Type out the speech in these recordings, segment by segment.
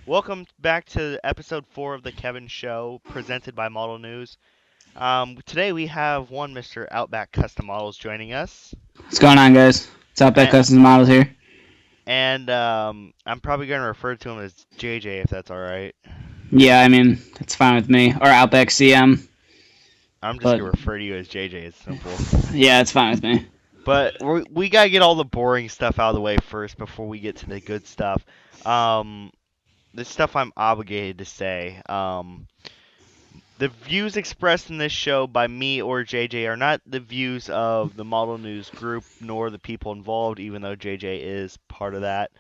Welcome back to episode 4 of the Kevin Show, presented by Model News. Today we have one Mr. Outback Custom Models joining us, What's going on, guys? It's Outback and, Customs Models here. I'm probably going to refer to him as JJ if that's all right. Yeah, I mean, that's fine with me. Or OutbackCm. I'm just But going to refer to you as JJ. It's simple. yeah, it's fine with me. But we got to get all the boring stuff out of the way first before we get to the good stuff. Um, the stuff I'm obligated to say. The views expressed in this show by me or JJ are not the views of the Model News group nor the people involved, even though JJ is part of that.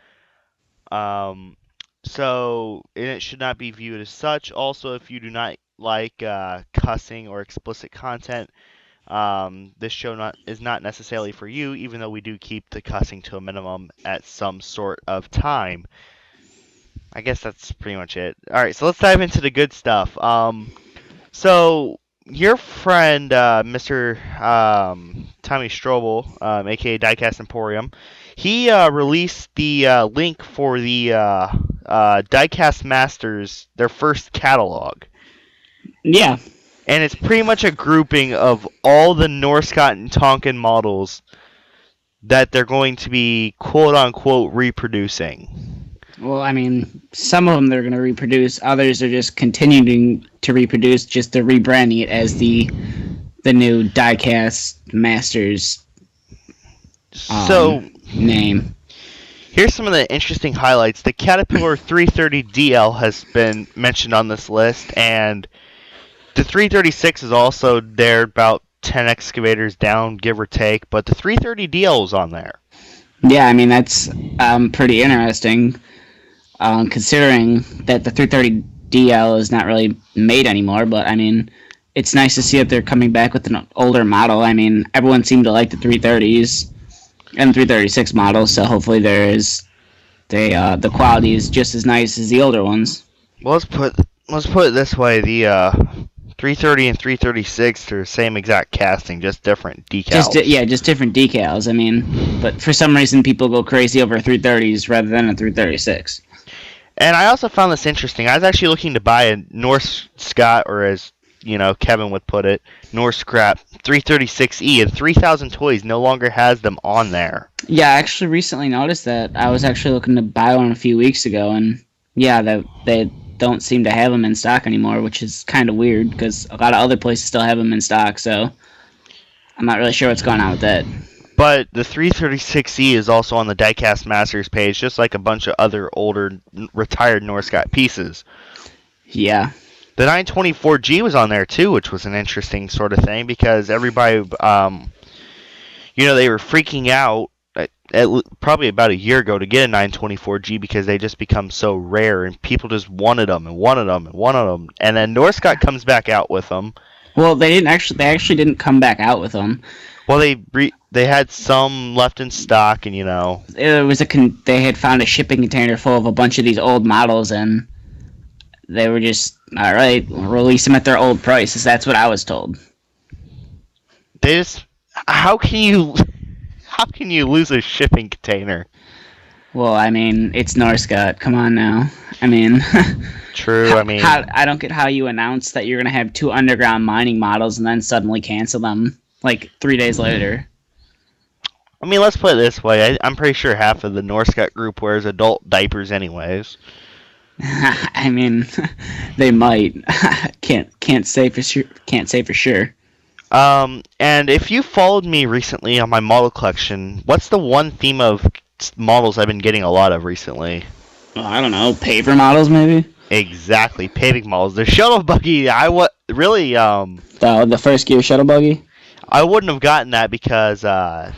Um, and it should not be viewed as such. Also, if you do not like cussing or explicit content, this show is not necessarily for you, even though we do keep the cussing to a minimum at some sort of time. I guess that's pretty much it. All right, so let's dive into the good stuff. So your friend, Mr. Tommy Strobel, aka Diecast Emporium, he released the link for the Diecast Masters, their first catalog, Yeah. and it's pretty much a grouping of all the Norscott and Tonkin models that they're going to be quote unquote reproducing. Well, I mean, some of them they're going to reproduce. Others are just continuing to reproduce, just to rebranding it as the new Diecast Masters So name. here's some of the interesting highlights. The Caterpillar 330DL has been mentioned on this list, and the 336 is also there, about 10 excavators down, give or take, but the 330DL is on there. Yeah, I mean that's pretty interesting, considering that the 330DL is not really made anymore. But I mean, it's nice to see that they're coming back with an older model. I mean, everyone seemed to like the 330s and 336 models, so hopefully the quality is just as nice as the older ones. Well, let's put it this way: the 330 and 336 are the same exact casting, just different decals. Just different decals. I mean, but for some reason people go crazy over 330s rather than a 336. And I also found this interesting. I was actually looking to buy a Norse Scott, or as Kevin would put it, Norse Scrap 336E, and 3,000 Toys no longer has them on there. Yeah, I actually recently noticed that. I was actually looking to buy one a few weeks ago, and yeah, they don't seem to have them in stock anymore, which is kind of weird because a lot of other places still have them in stock. So I'm not really sure what's going on with that. But the 336E is also on the Diecast Masters page, just like a bunch of other older retired Norscott pieces. Yeah. The 924G was on there too, which was an interesting sort of thing because everybody, they were freaking out probably about a year ago to get a 924G because they just become so rare and people just wanted them and wanted them and wanted them. And then Norscott comes back out with them. Well, they actually didn't come back out with them. Well, they had some left in stock, and It was they had found a shipping container full of a bunch of these old models, and they were just all right. Release them at their old prices. That's what I was told. they just how can you lose a shipping container? Well, I mean, it's Norscott. Come on now. I mean, True. I mean, I don't get how you announce that you're gonna have two underground mining models and then suddenly cancel them like 3 days later. let's put it this way. I'm pretty sure half of the Norscott group wears adult diapers, anyways. I mean, they might. Can't say for sure. Can't say for sure. And if you followed me recently on my model collection, what's the one theme of models I've been getting a lot of recently? Well, I don't know. Paver models, maybe. Exactly, paving models. The shuttle buggy. Really The first gear shuttle buggy. I wouldn't have gotten that because um,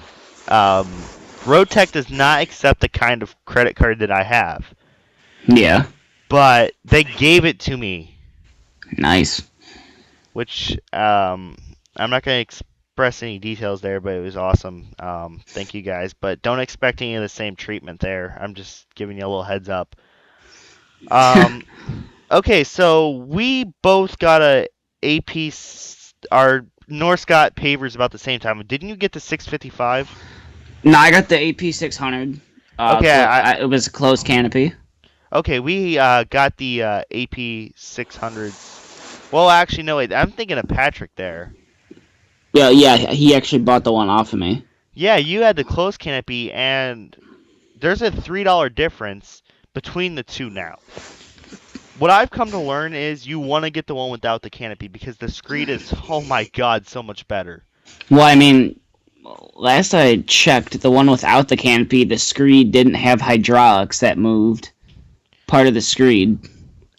Roadtech does not accept the kind of credit card that I have. Yeah. But they gave it to me, Nice. which I'm not going to express any details there, but it was awesome. Thank you guys, but don't expect any of the same treatment there. I'm just giving you a little heads up. Okay, so we both got our Norscott pavers about the same time. Didn't you get the 655? No, I got the AP 600. Okay, It was a closed canopy. Okay, we got the AP 600s. Well, actually, no, wait. I'm thinking of Patrick there. Yeah, yeah, he actually bought the one off of me. Yeah, you had the closed canopy, and there's a $3 difference between the two now. What I've come to learn is you want to get the one without the canopy because the screed is, oh my god, so much better. Well, I mean, last I checked, the one without the canopy, the screed didn't have hydraulics that moved part of the screed.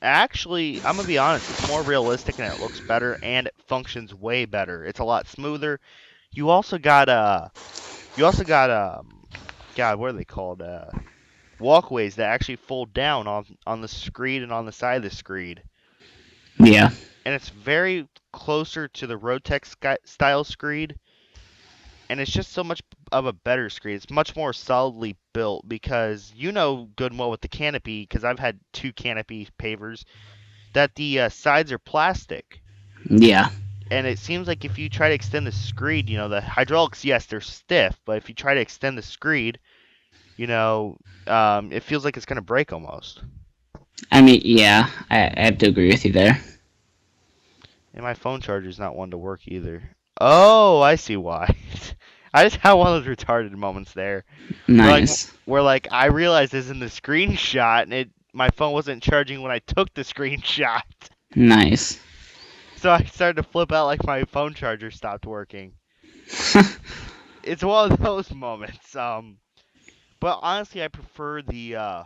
Actually, I'm gonna be honest, it's more realistic and it looks better and it functions way better. It's a lot smoother. You also got God, what are they called? Walkways that actually fold down on the screed and on the side of the screed. Yeah, And it's very closer to the Rotex style screed, and it's just so much of a better screed. It's much more solidly built because you know good and well with the canopy, because I've had two canopy pavers, that the sides are plastic. yeah. And it seems like if you try to extend the screed, the hydraulics, yes, they're stiff, but if you try to extend the screed, you know, it feels like it's going to break almost. I mean, yeah, I have to agree with you there. And my phone charger's not one to work either. Oh, I see why. I just had one of those retarded moments there. Where like Nice, where like I realized this in the screenshot and it my phone wasn't charging when I took the screenshot. nice. So I started to flip out like my phone charger stopped working. It's one of those moments. But honestly I prefer the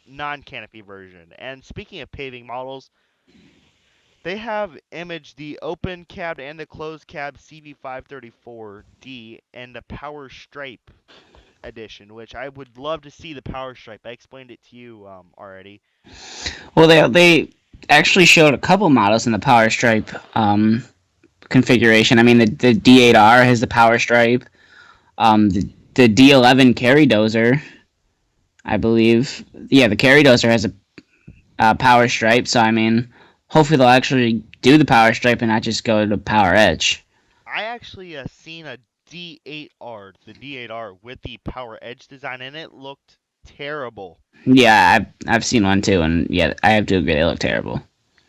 non-canopy version. And speaking of paving models, they have imaged the open cab and the closed cab CV534D and the Power Stripe edition, which I would love to see the Power Stripe. I explained it to you already. Well, they actually showed a couple models in the Power Stripe configuration. I mean, the D8R has the Power Stripe. The D11 Carry Dozer, I believe. Yeah, the Carry Dozer has a Power Stripe. So I mean, hopefully they'll actually do the Power Stripe and not just go to Power Edge. I actually seen a D8R, the D8R with the Power Edge design, and it looked terrible. Yeah, I've seen one too, and yeah, I have to agree they look terrible.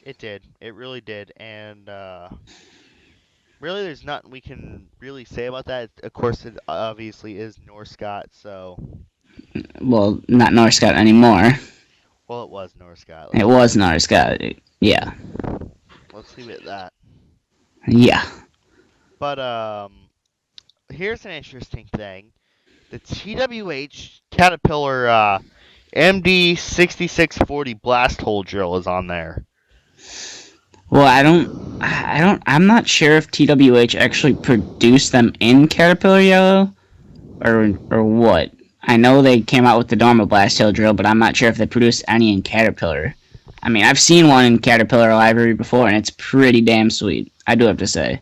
It did. It really did. And really, there's nothing we can really say about that. Of course, it obviously is Norscott, so. Well, not Norscott anymore. Well, it was Norscott. It Let's leave it. was Norscott. Yeah, Let's leave it at that. yeah. But here's an interesting thing. The TWH Caterpillar MD6640 blast hole drill is on there. Well, I'm not sure if TWH actually produced them in Caterpillar Yellow or what. I know they came out with the normal blast tail drill, but I'm not sure if they produced any in Caterpillar. I mean, I've seen one in Caterpillar Library before, and it's pretty damn sweet. I do have to say.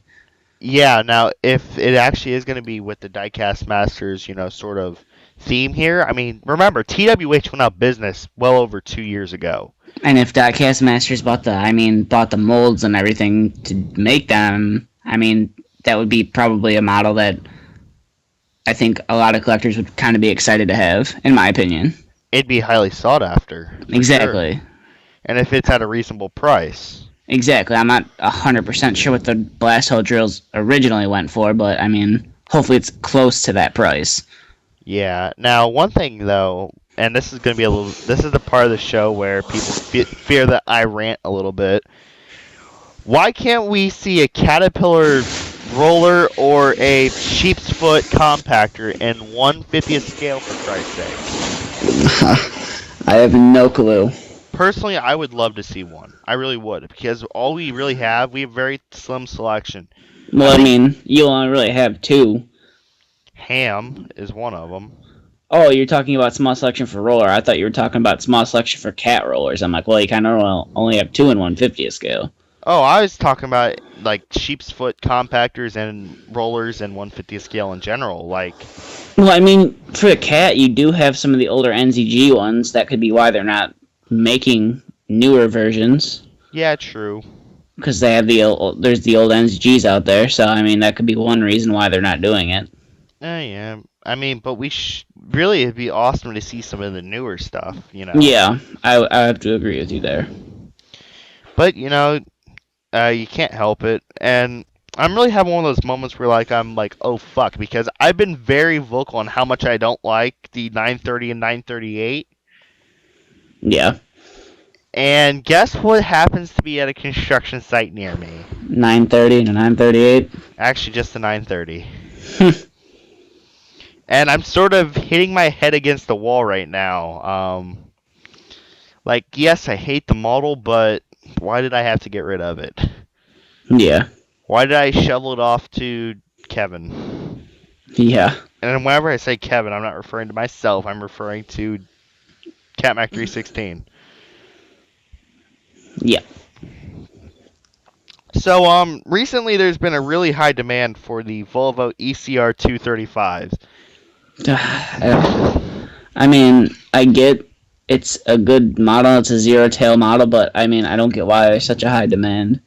Yeah, now if it actually is going to be with the Diecast Masters, sort of theme here, I mean, remember TWH went out of business well over 2 years ago. And if Diecast Masters bought the molds and everything to make them, I mean, that would be probably a model that I think a lot of collectors would kind of be excited to have, in my opinion. It'd be highly sought after, for sure. Exactly. And if it's at a reasonable price. Exactly. I'm not 100% sure what the blast hole drills originally went for, but I mean, hopefully it's close to that price. Yeah. Now, one thing though, and this is going to be a little. This is the part of the show where people fear that I rant a little bit. Why can't we see a Caterpillar roller or a sheep's foot compactor in 1/50th scale for Christ's sake? I have no clue. Personally, I would love to see one. I really would because all we have very slim selection. I Well, I think mean, you only really have two. ham is one of them. Oh, you're talking about small selection for roller. I thought you were talking about small selection for cat rollers. I'm like, well, you kind of only have two in 150th scale. Oh, I was talking about like sheep's foot compactors and rollers and 1/50th scale in general. Like, Well, I mean, for the cat, you do have some of the older NZG ones. That could be why they're not making newer versions. yeah, true. Because they have there's the old NZGs out there. So I mean, that could be one reason why they're not doing it. Yeah. I mean, but really it'd be awesome to see some of the newer stuff, you know. Yeah, I have to agree with you there. But you can't help it, and I'm really having one of those moments where I'm like, oh fuck, because I've been very vocal on how much I don't like the 930 and 938. Yeah, And guess what happens to be at a construction site near me? 930 to 938. Actually, just the 930. And I'm sort of hitting my head against the wall right now. Yes, I hate the model, but why did I have to get rid of it? Yeah, Why did I shovel it off to Kevin? yeah, And whenever I say Kevin, I'm not referring to myself. I'm referring to CatMac 316. yeah. So, recently there's been a really high demand for the Volvo ECR 235s. I mean, I get it's a good model. It's a zero tail model, but I mean, I don't get why there's such a high demand.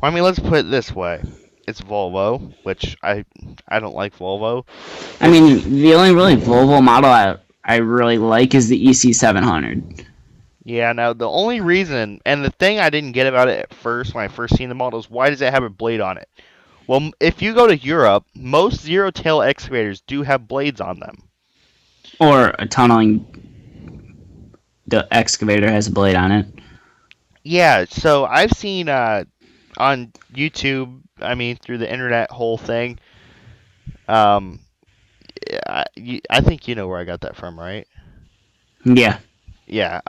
Well, I mean, let's put it this way: it's Volvo, which I don't like Volvo. I It's mean, the only really Volvo model I really like is the EC700. Yeah. Now the only reason and the thing I didn't get about it at first when I first seen the model is why does it have a blade on it? Well, if you go to Europe, most zero tail excavators do have blades on them. Or a tunneling the excavator has a blade on it. Yeah. So I've seen on YouTube, I mean through the internet whole thing. Um, I think you know where I got that from, right? Yeah. Yeah.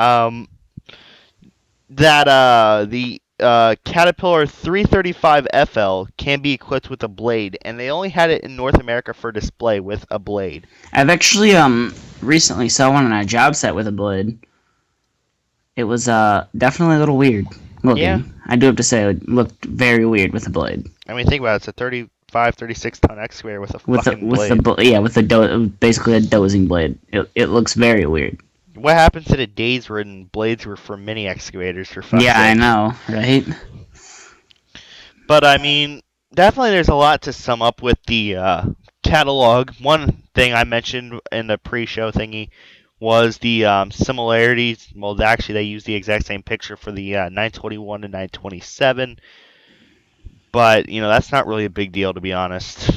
That the Caterpillar 335 FL can be equipped with a blade, and they only had it in North America for display with a blade. I've actually recently saw one on a job site with a blade. It was definitely a little weird Yeah, looking. I do have to say it looked very weird with the blade. I mean think about it. It's a 35, 36 ton excavator with a fucking With the blade. yeah with the basically a dozing blade. It looks very weird. What happens to the days when blades were for mini excavators, for fuck's Yeah, I sake? know, right? But I mean, definitely there's a lot to sum up with the catalog. One thing I mentioned in the pre-show thingy was the similarities. Well, actually, they use the exact same picture for the 921 to 927, but that's not really a big deal to be honest.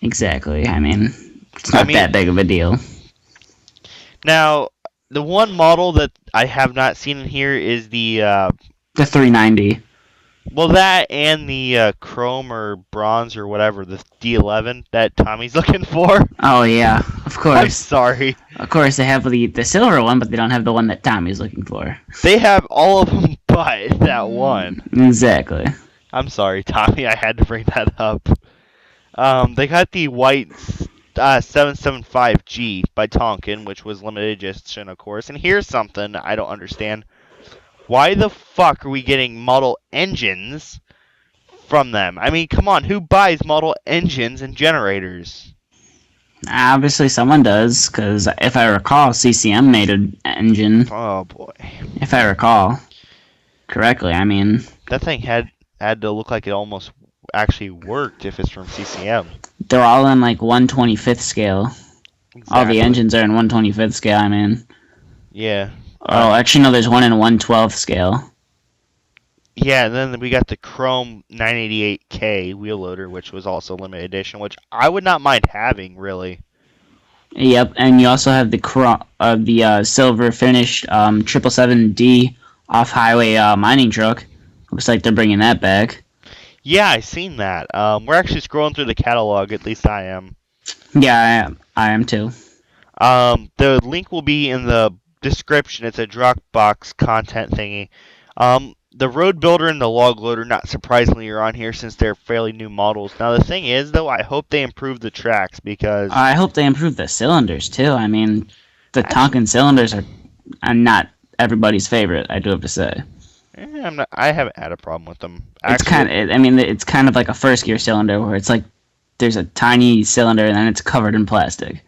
Exactly. I mean, it's I not mean, that big of a deal. now the one model that I have not seen in here is the The 390. well, that and the chrome or bronze or whatever, the D11 that Tommy's looking for. Oh yeah, of I'm course. sorry. Of course, they have the silver one, but they don't have the one that Tommy's looking for. They have all of them but that one. Exactly. I'm sorry, Tommy. I had to bring that up. They got the white 775G by Tonkin, which was limited edition, of course. And here's something I don't understand. Why the fuck are we getting model engines from them? I mean, come on. Who buys model engines and generators? Obviously, someone does, because if I recall, CCM made an engine. Oh boy, If I recall correctly, I mean, that thing had to look like it almost actually worked if it's from CCM. they're all in like 125th scale. All the Exactly. engines are in 125th scale. I mean, Yeah. oh, actually, no, there's one in 112th scale. Yeah, and then we got the Chrome 988K wheel loader, which was also limited edition, which I would not mind having, really. Yep, and you also have the silver finished 777D off highway mining truck. Looks like they're bringing that back. Yeah, I seen that. We're actually scrolling through the catalog, at least I am. Yeah, I am too. The link will be in the description. It's a Dropbox content thingy. The Road Builder and the Log Loader, not surprisingly, are on here since they're fairly new models. Now, the thing is, though, I hope they improve the tracks because I hope they improve the cylinders too. I mean, the actually, Tonkin cylinders are not everybody's favorite. I do have to say. I haven't had a problem with them. It's Actually, I mean, it's kind of like a first gear cylinder where it's like there's a tiny cylinder and then it's covered in plastic.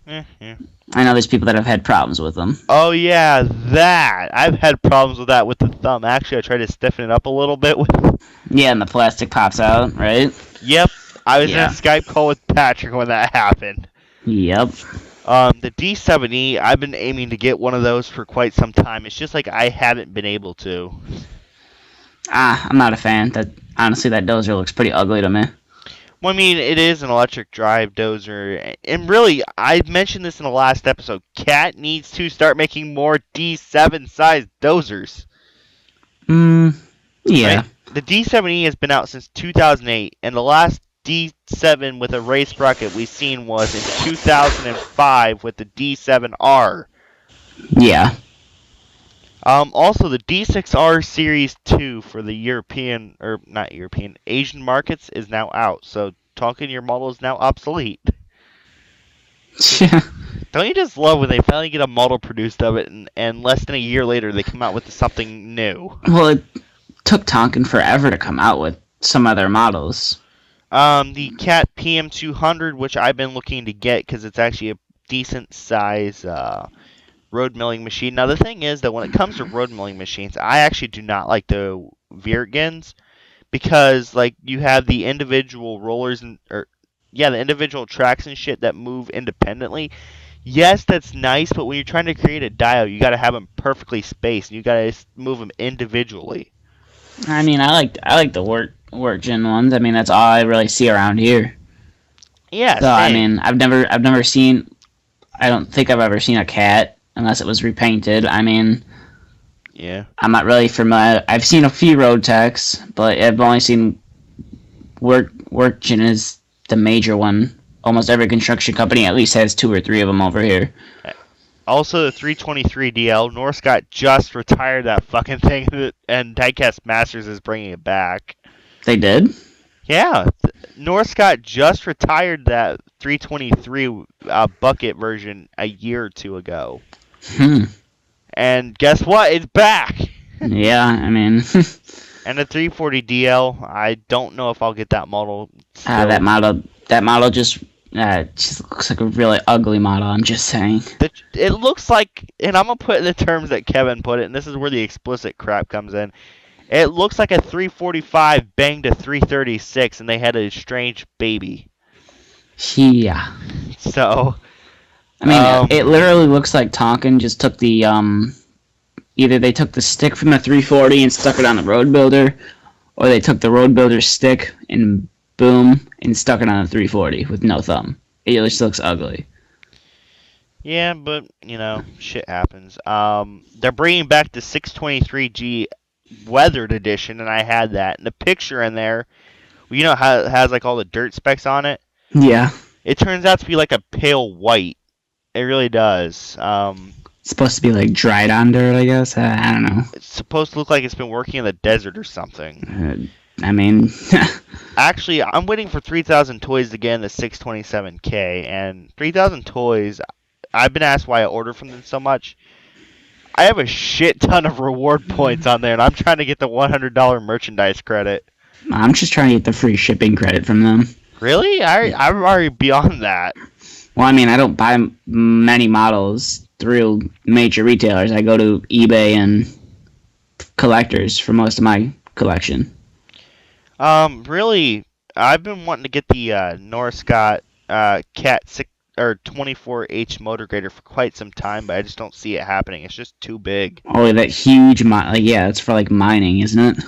yeah. I know there's people that have had problems with them. Oh yeah, that. I've had problems with that with the thumb. Actually, I tried to stiffen it up a little bit with. Yeah, and the plastic pops out, right? Yep. I was in a Yeah. Skype call with Patrick when that happened. Yep. The D7E, I've been aiming to get one of those for quite some time. It's just like I haven't been able to. I'm not a fan. That honestly, that dozer looks pretty ugly to me. Well, I mean, it is an electric drive dozer, and really, I mentioned this in the last episode. Cat needs to start making more D7 sized dozers. Mm, Right? yeah. The D7E has been out since 2008, and the last D7 with a race sprocket we've seen was in 2005 with the D7R. Yeah. Also, the D6R Series 2 for the European, or not European, Asian markets is now out. So, talking your model is now obsolete. Don't you just love when they finally get a model produced of it, and less than a year later they come out with something new? Well, it took Tonkin forever to come out with some other models. The Cat PM200, which I've been looking to get because it's actually a decent size road milling machine. Now, the thing is that when it comes to road milling machines, I actually do not like the Virgens because, like, you have the individual rollers and, or, yeah, the individual tracks and shit that move independently. Yes, that's nice, but when you're trying to create a dial, you got to have them perfectly spaced, and you got to move them individually. I mean, I like the work gen ones. I mean, that's all I really see around here. Yeah, So I same. mean, I've never seen. I don't think I've ever seen a cat unless it was repainted. I mean, Yeah. I'm not really familiar. I've seen a few road techs, but I've only seen work gen is the major one. Almost every construction company at least has two or three of them over here. Also, the 323DL, Northcott just retired that fucking thing, and Diecast Masters is bringing it back. They did. Yeah, Northcott just retired that 323 bucket version a year or two ago. Hmm. And guess what? It's back! Yeah. I mean, And the 340DL, I don't know if I'll get that model that still. model. That model just looks like a really ugly model. I'm just saying. It looks like, and I'm going to put it in the terms that Kevin put it, and this is where the explicit crap comes in. It looks like a 345 banged a 336, and they had a strange baby. Yeah. So, I mean, it literally looks like Tonkin just took the either they took the stick from the 340 and stuck it on the road builder, or they took the road builder stick and boom and stuck it on the 340 with no thumb. It just looks ugly. yeah, but shit happens. They're bringing back the 623G weathered edition, and I had that. And the picture in there, how it has like all the dirt specks on it. Yeah, It turns out to be like a pale white. It really does. it's supposed to be like dried on dirt, I guess. I don't know. It's supposed to look like it's been working in the desert or something. I mean, Actually, I'm waiting for 3,000 toys to get in the 627K, and 3,000 toys. I've been asked why I order from them so much. I have a shit ton of reward points on there, and I'm trying to get the $100 merchandise credit. I'm just trying to get the free shipping credit from them. Really? I'm already beyond that. Well, I mean, I don't buy many models through major retailers. I go to eBay and collectors for most of my collection. Really, I've been wanting to get the Norris Scott Cat 6 or 24H motor grader for quite some time, but I just don't see it happening. It's just too big. Oh, that huge yeah, it's for like mining, isn't it?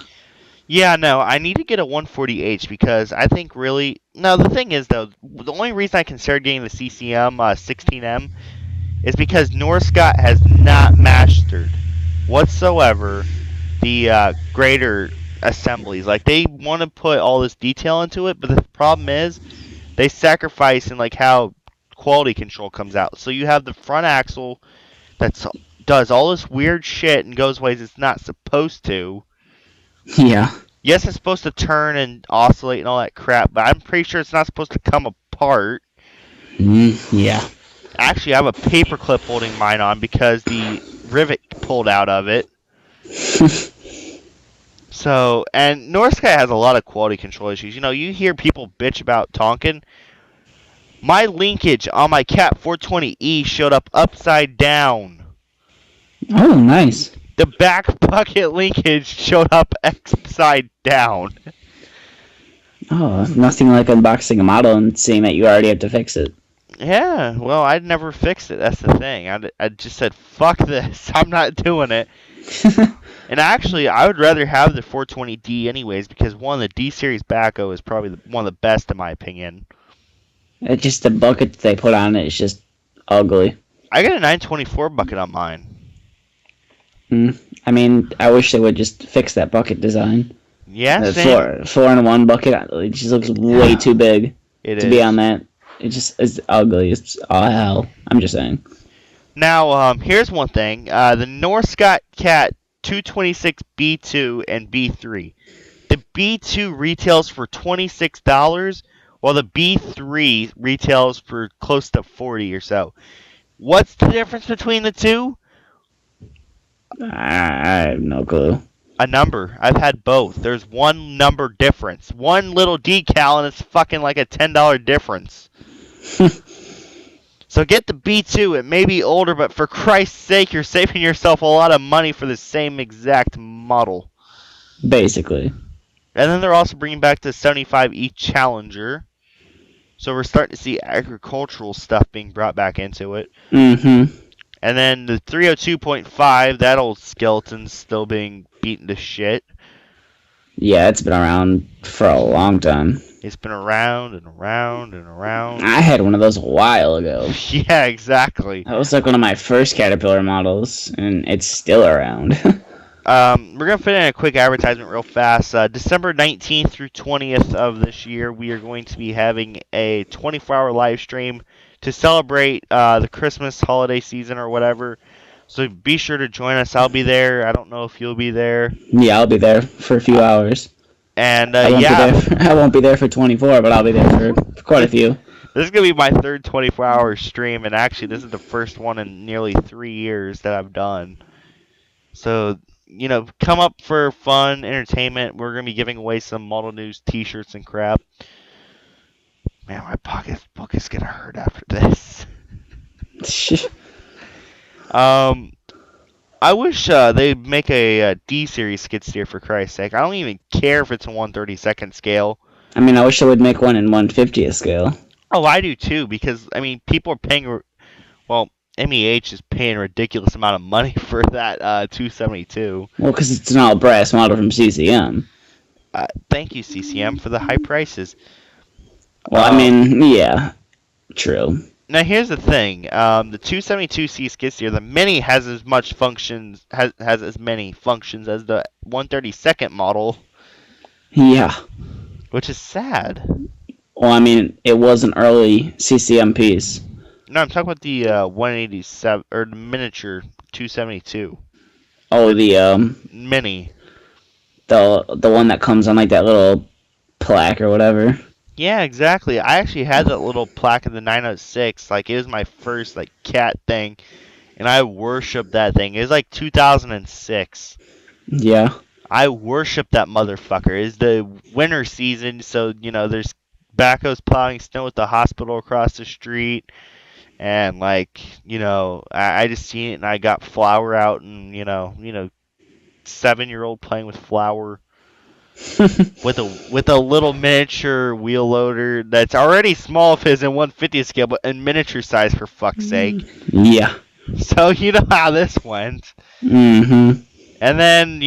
Yeah, no, I need to get a 140H because I think really. No, the thing is though, the only reason I considered getting the CCM 16M is because Norris Scott has not mastered whatsoever the grader assemblies. Like they want to put all this detail into it, but the problem is they sacrifice in like how quality control comes out. So you have the front axle that does all this weird shit and goes ways it's not supposed to. Yeah. Yes, it's supposed to turn and oscillate and all that crap, but I'm pretty sure it's not supposed to come apart. Yeah. Actually, I have a paper clip holding mine on because the rivet pulled out of it. So, and North Sky has a lot of quality control issues. You hear people bitch about Tonkin. My linkage on my Cat 420E showed up upside down. Oh, nice. The back bucket linkage showed up upside down. Oh, nothing like unboxing a model and seeing that you already have to fix it. Yeah, well, I'd never fixed it. That's the thing. I just said, fuck this. I'm not doing it. And actually, I would rather have the 420D anyways because one, the D series backhoe is probably one of the best in my opinion. It's just the bucket that they put on it is just ugly. I got a 924 bucket on mine. Mm. I mean, I wish they would just fix that bucket design. Yeah, The same. four in one bucket, it just looks way too big It to be on is. that. It just is ugly. It's all hell. I'm just saying. Now, here's one thing. The Norscot Cat 226 B2 and B3. The B2 retails for $26, while the B3 retails for close to 40 or so. What's the difference between the two? I have no clue. A number. I've had both. There's one number difference. One little decal, and it's fucking like a $10 difference. So get the B2. It may be older, but for Christ's sake, you're saving yourself a lot of money for the same exact model. Basically. And then they're also bringing back the 75E Challenger. So we're starting to see agricultural stuff being brought back into it. Mm-hmm. And then the 302.5, that old skeleton's still being beaten to shit. Yeah, it's been around for a long time. It's been around and around and around. I had one of those a while ago. Yeah, exactly. That was like one of my first Caterpillar models, and it's still around. We're going to fit in a quick advertisement real fast. December 19th through 20th of this year, we are going to be having a 24-hour live stream to celebrate the Christmas holiday season or whatever. So be sure to join us. I'll be there. I don't know if you'll be there. Yeah, I'll be there for a few Uh, hours. and I won't be yeah, there. I won't be there for 24, but I'll be there for quite a this, few. this is going to be my third 24-hour stream. And actually, this is the first one in nearly 3 years that I've done. So, come up for fun, entertainment. We're going to be giving away some Model News t-shirts and crap. Man, my pocketbook is going to hurt after this. Um, I wish they'd make a D-series skid steer for Christ's sake. I don't even care if it's a 1/32nd scale. I mean, I wish I would make one in 1/50th scale. Oh, I do too, because, I mean, people are paying, well, MEH is paying a ridiculous amount of money for that 272. Well, because it's an all brass model from CCM. Thank you, CCM, for the high prices. Well, I mean, yeah, true. Now here's the thing: the 272C skid steer, the Mini has as much functions has as many functions as the 132nd model, Yeah. which is sad. Well, I mean, it was an early CCM piece. No, I'm talking about the 187 or the miniature 272, Oh, the the Mini. the one that comes on like that little plaque or whatever. Yeah, exactly. I actually had that little plaque in the 906. Like it was my first like cat thing, and I worshipped that thing. It was like 2006. Yeah. I worship that motherfucker. It's the winter season, so there's backhoes plowing snow at the hospital across the street, and like I just seen it and I got flour out and 7-year-old playing with flour with a little miniature wheel loader that's already small if it's in 150th scale, but in miniature size for fuck's sake. Yeah. So you know how this went. Mm-hmm. And then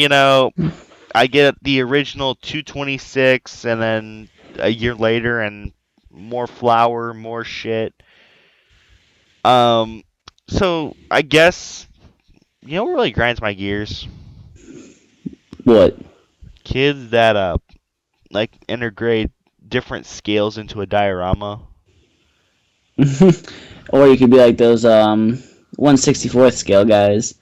I get the original 226, and then a year later, and more flour, more shit. Um, so I guess what really grinds my gears? What? Kids that like integrate different scales into a diorama. Or you could be like those 1/64th scale guys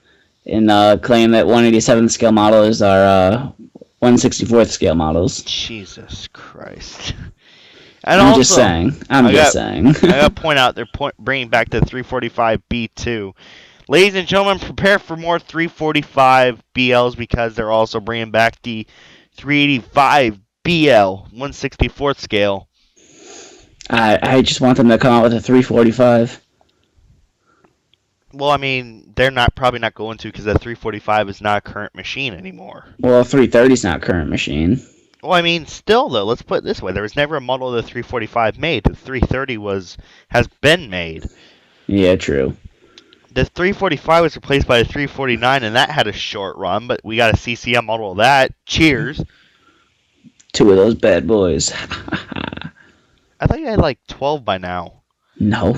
and claim that 1/87th scale models are 1/64th scale models. Jesus Christ! And I'm just also, saying. I'm I just got saying. I got to point out they're bringing back the 345 B2. Ladies and gentlemen, prepare for more 345 BLs because they're also bringing back the 385 BL 1/64th scale. I just want them to come out with a 345. Well, I mean, they're not probably not going to because the 345 is not a current machine anymore. Well, 330 is not current machine. Well, I mean, still though, let's put it this way: there was never a model of the 345 made. The 330 has been made. Yeah, true. The 345 was replaced by the 349, and that had a short run, but we got a CCM model of that. Cheers. Two of those bad boys. I thought you had like 12 by now. No.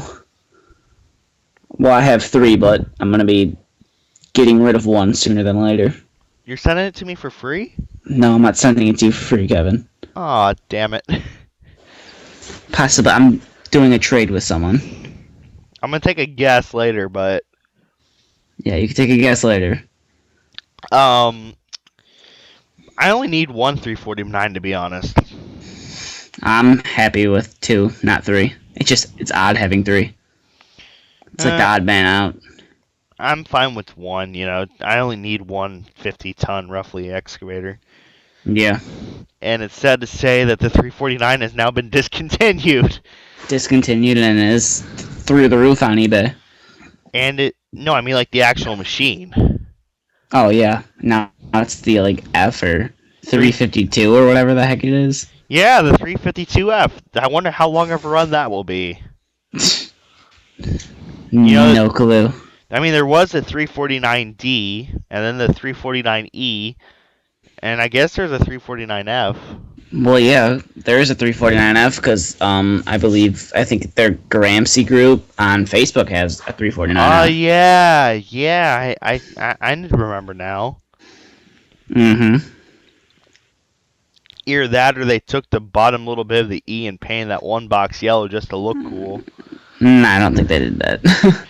Well, I have three, but I'm gonna be getting rid of one sooner than later. You're sending it to me for free? No, I'm not sending it to you for free, Kevin. Aw, damn it. Possibly, I'm doing a trade with someone. I'm gonna take a guess later, but Yeah, you can take a guess later. um, I only need one 349 to be honest. I'm happy with two, not three. It's odd having three. It's like the Uh, odd man out. I'm fine with one. I only need one 50-ton roughly excavator. Yeah. And it's sad to say that the 349 has now been discontinued. Discontinued and is through the roof on eBay. And no, I mean like the actual machine. Oh yeah. Now it's the like F or Three, 352 or whatever the heck it is. yeah, the 352F. I wonder how long of a run that will be. You know, No clue. I mean, there was a 349D, and then the 349E, and I guess there's a 349F. Well, yeah, there is a 349F because I think their Gramsci group on Facebook has a 349F. Yeah. I need to remember now. Mm-hmm. Either that, or they took the bottom little bit of the E and painted that one box yellow just to look cool. I don't think they did that.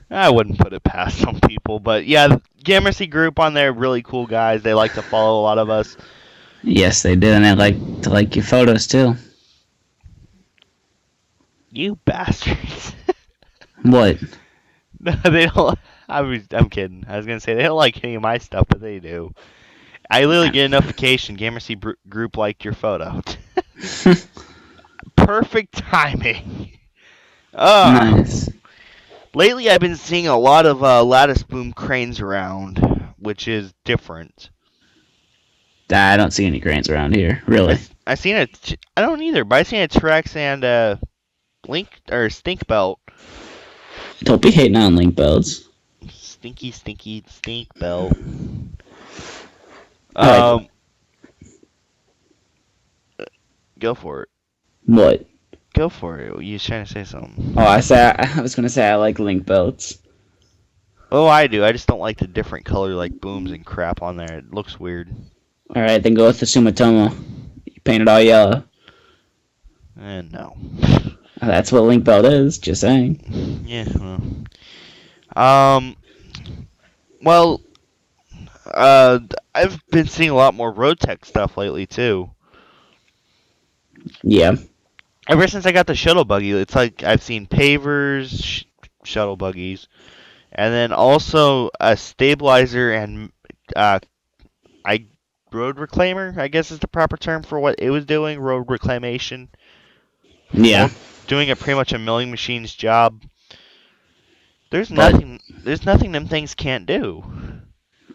I wouldn't put it past some people, but yeah, Gamercy group on there, really cool guys. They like to follow a lot of us. Yes, they did, and they like to like your photos too. You bastards. What? No, they don't. I'm kidding. I was gonna say they don't like any of my stuff, but they do. I literally get a notification. Gamercy group liked your photo. Perfect timing. Nice. Lately I've been seeing a lot of lattice boom cranes around, which is different. I don't see any cranes around here, really. I seen it. I don't either, but I seen a Trex and Link or Stink Belt. Don't be hating on link belts. Stinky, stinky, stink belt. All right, Um, go for it. what? Go for it. You was trying to say something. Oh, I was gonna say I like link belts. Oh, I do. I just don't like the different color like booms and crap on there. It looks weird. All right, then go with the Sumitomo. You paint it all yellow. And no. That's what link belt is. Just saying. Yeah. Um. Well, I've been seeing a lot more road tech stuff lately too. Yeah. Ever since I got the shuttle buggy, it's like I've seen pavers, shuttle buggies, and then also a stabilizer and uh, I road reclaimer. I guess is the proper term for what it was doing. Road reclamation. Yeah. All doing a pretty much a milling machine's job. There's But nothing. There's nothing them things can't do.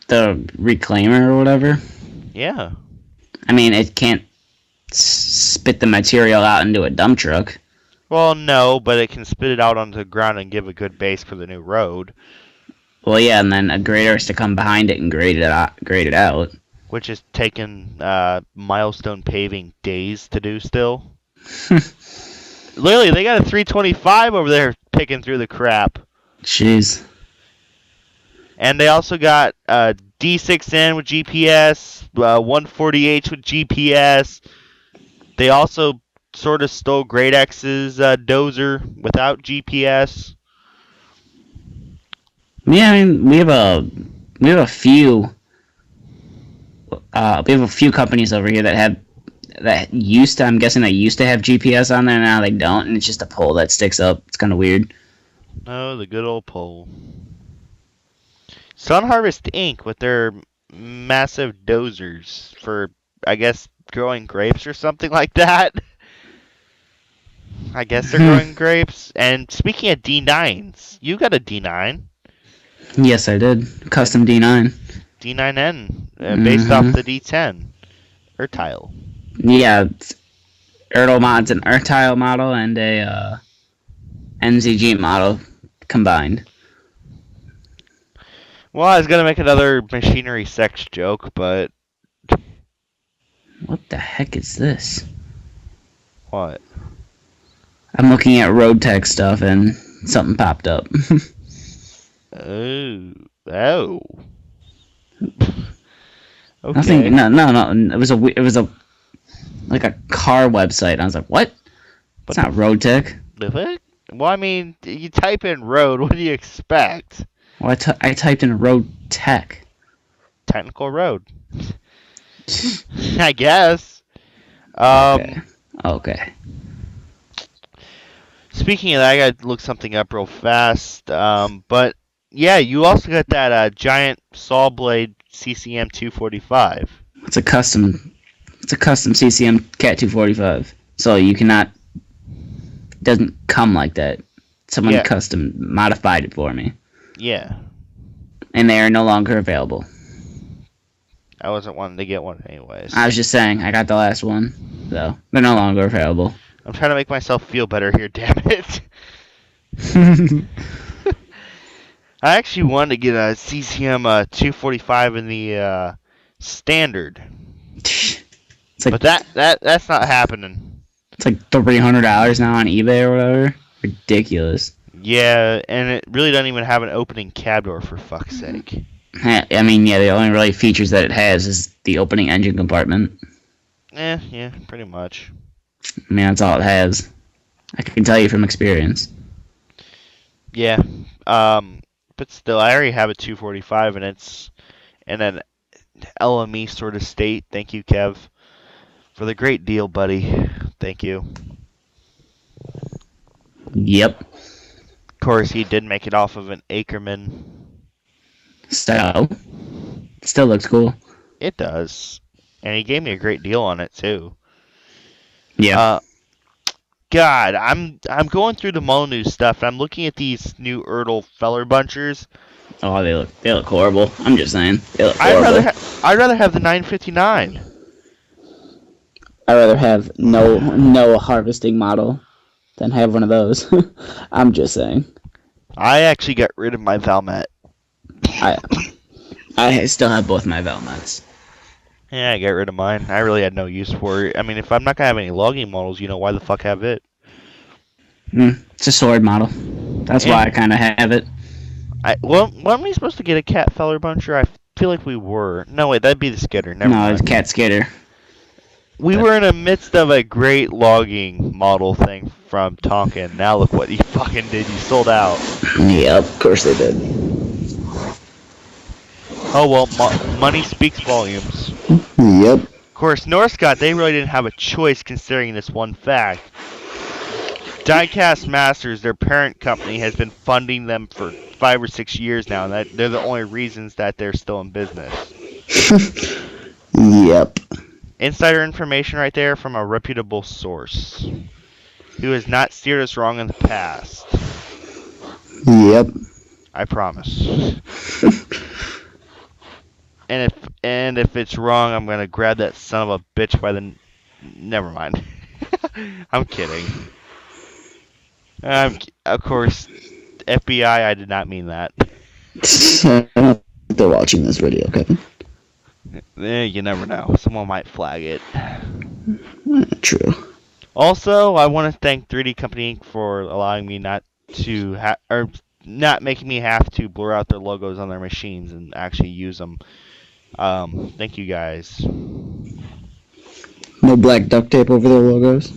the reclaimer or whatever. Yeah. I mean, it can't spit the material out into a dump truck. Well, no, but it can spit it out onto the ground and give a good base for the new road, Well, yeah, and then a grader has to come behind it and grade it out. Grade it out. which is taking milestone paving days to do still. Literally, they got a 325 over there picking through the crap. Jeez. And they also got D6N with GPS, 140H with GPS. They also sort of stole Great X's dozer without GPS. Yeah, I mean, we have a few we have a few companies over here that have that used to. I'm guessing they used to have GPS on there. Now they don't, and it's just a pole that sticks up. It's kind of weird. Oh, the good old pole. Sun Harvest Inc. with their massive dozers for, I guess, growing grapes or something like that. I guess they're growing grapes. And speaking of D9s, you got a D9. Yes, I did. A Custom D9. D9N, based off Mm-hmm. the D10 or tile. Yeah, Ertl mod's an Ertile model and a NZG model combined. Well, I was gonna make another machinery sex joke, but What the heck is this? what? I'm looking at road tech stuff and something popped up. Oh, oh. Nothing. Okay. No, no, no. It was a like a car website. I was like, what? It's But not road tech. the fuck? Well, I mean, you type in road. What do you expect? Well, I typed in road tech. Technical road. I guess. Okay. Um. Okay. Speaking of that, I gotta look something up real fast. But yeah, you also got that giant saw blade CCM 245. It's a custom. It's a custom CCM Cat 245. So you cannot. It doesn't come like that. Someone Yeah, custom modified it for me, yeah. and they are no longer available. I wasn't wanting to get one I anyways. was just saying, I got the last one, so they're no longer available. I'm trying to make myself feel better here, damn it. I actually wanted to get a CCM 245 in the standard, It's like but that's not happening. it's like $300 now on eBay or whatever. Ridiculous. Yeah, and it really doesn't even have an opening cab door for fuck's sake. I mean, yeah, the only really features that it has is the opening engine compartment. Yeah, pretty much. I mean, that's all it has. I can tell you from experience. Yeah. Um, but still, I already have a 245, and it's in an LME sort of state. Thank you, Kev, for the great deal, buddy. Thank you. Yep. Of course, he did make it off of an Ackerman. So, still looks cool. It does, and he gave me a great deal on it too. Yeah. Uh, God, I'm going through the Molyneux stuff. And I'm looking at these new Ertl Feller bunchers. Oh, they look horrible. I'm just saying, they look I'd rather horrible. ha- I'd rather have the 959. I'd rather have no harvesting model than have one of those. I'm just saying. I actually got rid of my Valmet. I I still have both my Velmets. Yeah, I got rid of mine. I really had no use for it. I mean, if I'm not gonna have any logging models, why the fuck have it? It's a sword model. That's Eh. why I kind of have it. Well, weren't we supposed to get a Cat Feller buncher? I feel like we were. No, wait, that'd be the Skidder. Never No, it's mind. Cat Skitter. We But were in the midst of a great logging model thing from Tonkin. Now look what you fucking did. You sold out. yep, of course they did. Oh well, money speaks volumes. Yep. Of course, Northcott, they really didn't have a choice considering this one fact. Diecast Masters, their parent company, has been funding them for 5 or 6 years now, and that they're the only reasons that they're still in business. Yep. Insider information right there from a reputable source who has not steered us wrong in the past. Yep. I promise. And if it's wrong, I'm gonna grab that son of a bitch by the. Never mind. I'm kidding. Of course, FBI. I did not mean that. I don't think they're watching this video, Kevin. You never know. Someone might flag it. True. Also, I want to thank 3D Company Inc. for allowing me not to or not making me have to blur out their logos on their machines and actually use them. Thank you guys. No black duct tape over their logos.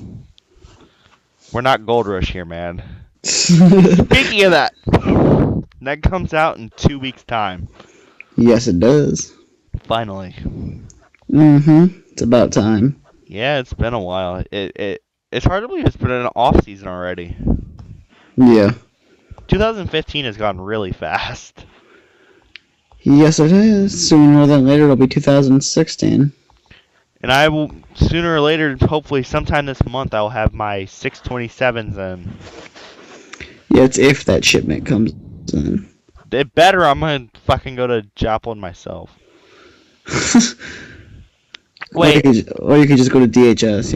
We're not Gold Rush here, man. Speaking of that, that comes out in 2 weeks' time. Yes, it does. Finally. It's about time. Yeah, it's been a while. It's hard to believe it's been an off season already. Yeah. 2015 has gone really fast. Yes, it is. Sooner than later, it'll be 2016. And I will sooner or later, hopefully sometime this month, I will have my 627s in. Yeah, it's if that shipment comes in. It better. I'm gonna fucking go to Joplin myself. Wait, or you could just go to DHS.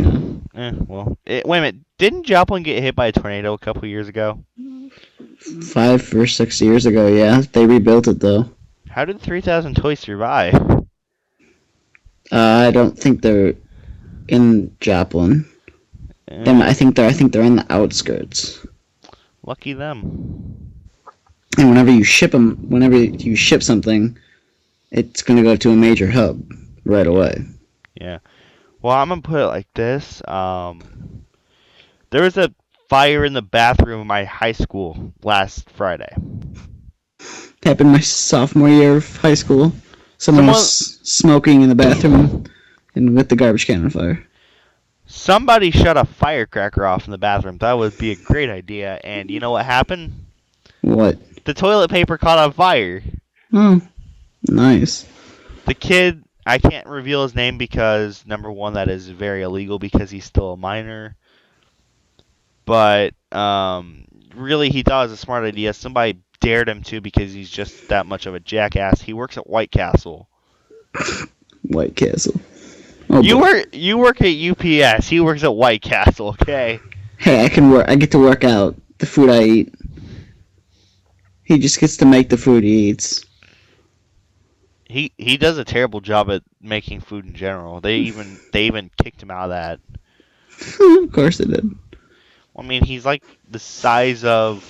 wait a minute. Didn't Joplin get hit by a tornado a couple years ago? 5 or 6 years ago, yeah, they rebuilt it though. How did 3,000 toys survive? I don't think they're in Joplin. Eh, I think they're in the outskirts. lucky them. And whenever you ship something, it's gonna go to a major hub right away. Yeah. Well, I'm gonna put it like this. There was a fire in the bathroom of my high school last Friday. Happened my sophomore year of high school. Someone Someone, was smoking in the bathroom and with the garbage can on fire. somebody shut a firecracker off in the bathroom. That would be a great idea. And you know what happened? What? The toilet paper caught on fire. Oh, nice. The kid, I can't reveal his name because number one, that is very illegal because he's still a minor. But really, he thought it was a smart idea. Somebody dared him to because he's just that much of a jackass. He works at White Castle. White Castle. Oh You boy. work you work at UPS. He works at White Castle. Okay. Hey, I can work. I get to work out the food I eat. He just gets to make the food he eats. He does a terrible job at making food in general. They even kicked him out of that. Of course they did. I mean, he's like the size of.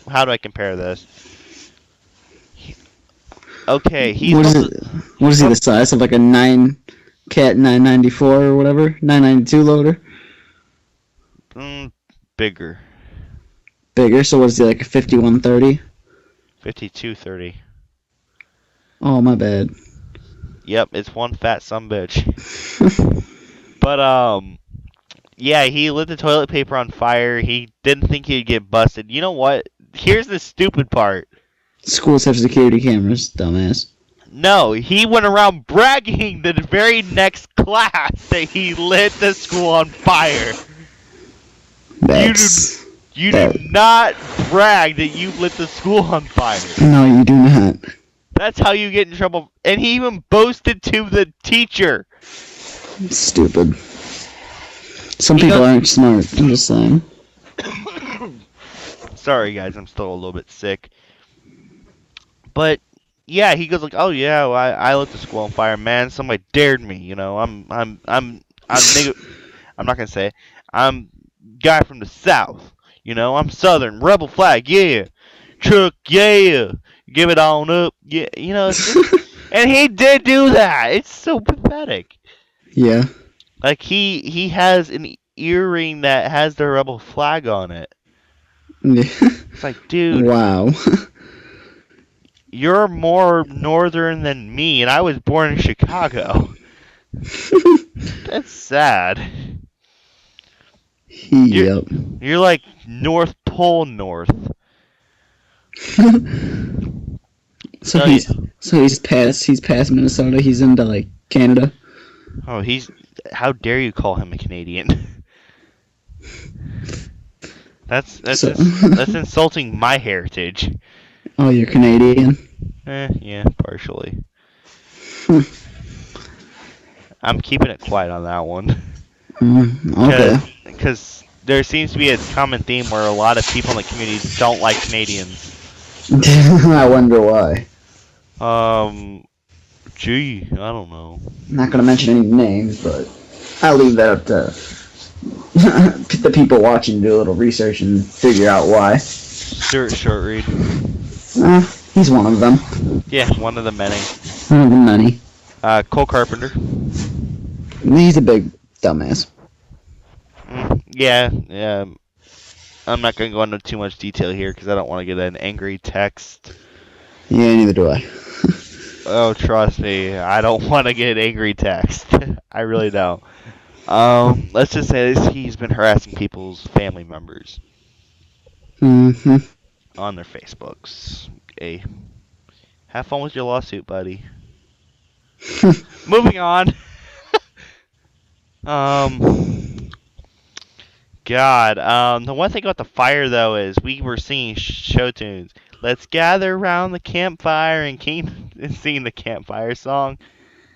How do I compare this? He- Okay, he's What is about it? the. What is He's he? about The size of like a cat 994 or whatever, 992 loader. bigger. Bigger. So what is he, like a 5130? 5230. Oh my bad. Yep, it's one fat some bitch. But yeah, he lit the toilet paper on fire. He didn't think he'd get busted. You know what? Here's the stupid part. Schools have security cameras, dumbass. No, he went around bragging the very next class that he lit the school on fire. You do That's you do that. not brag that you lit the school on fire. No, you do not. That's how you get in trouble. And he even boasted to the teacher. Stupid. Some He people goes, aren't smart. I'm just saying. sorry guys, I'm still a little bit sick. But yeah, he goes like, "Oh yeah, well, I lit the school on fire, man. Somebody dared me. You know, I'm not gonna say it. I'm guy from the south. You know, I'm Southern. Rebel flag, yeah. Truck, yeah. Give it on up, yeah. You know, it's just, and he did do that. It's so pathetic. Yeah. Like he has an earring that has the rebel flag on it. It's like, dude, Wow. you're more northern than me, and I was born in Chicago. That's sad. You're Yep. you're like North Pole North. So Tell you. he's past Minnesota. He's into like Canada. Oh, he's. How dare you call him a Canadian? So That's insulting my heritage. oh, you're Canadian. Yeah, partially. I'm keeping it quiet on that one. Okay. Because there seems to be a common theme where a lot of people in the community don't like Canadians. I wonder why. Um, gee, I don't know. I'm not gonna mention any names, but I'll leave that up to the people watching to do a little research and figure out why. Stuart Shortreed. He's one of them. Yeah, one of the many. One of the many. Cole Carpenter. He's a big dumbass. Yeah, yeah. I'm not going to go into too much detail here because I don't want to get an angry text. Yeah, neither do I. Oh, trust me, I don't want to get an angry text. I really don't. Let's just say this, he's been harassing people's family members Mm-hmm. on their Facebooks. Hey, have fun with your lawsuit, buddy. Moving on. um, God. The one thing about the fire though is we were singing show tunes. Let's gather around the campfire and singing the campfire song.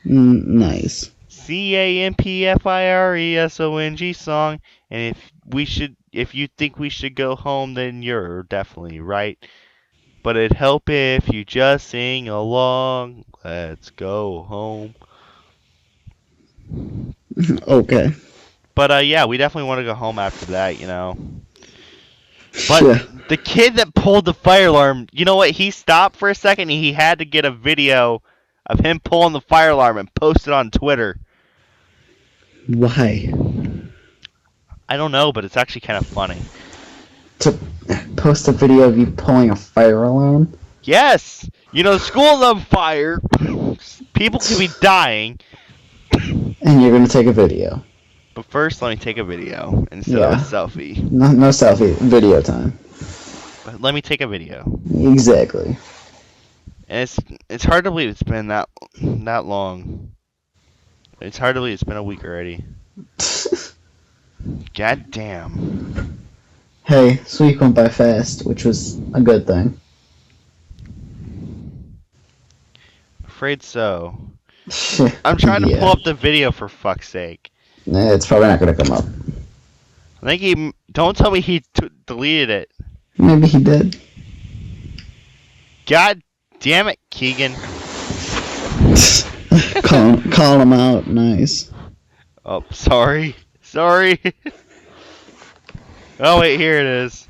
Nice. CampFiresong song. And if you think we should go home, then you're definitely right. But it'd help if you just sing along. Let's go home. Okay. But yeah, we definitely want to go home after that. But Yeah. the kid that pulled the fire alarm, you know what? He stopped for a second and he had to get a video of him pulling the fire alarm and post it on Twitter. Why? I don't know, but it's actually kind of funny. To post a video of you pulling a fire alarm? Yes! The school's on fire. People could be dying. And you're gonna take a video. But first, let me take a video instead of a Yeah. selfie. No selfie. Video time. But let me take a video. Exactly. And it's hard to believe it's been that long. It's hard to believe it's been a week already. God damn. Hey, this week went by fast, which was a good thing. Afraid so. I'm trying to pull Yeah. up the video for fuck's sake. It's probably not gonna come up. I think he. Don't tell me he deleted it. Maybe he did. God damn it, Keegan. Call him out. Nice. Oh, sorry. Sorry. Oh, wait, here it is.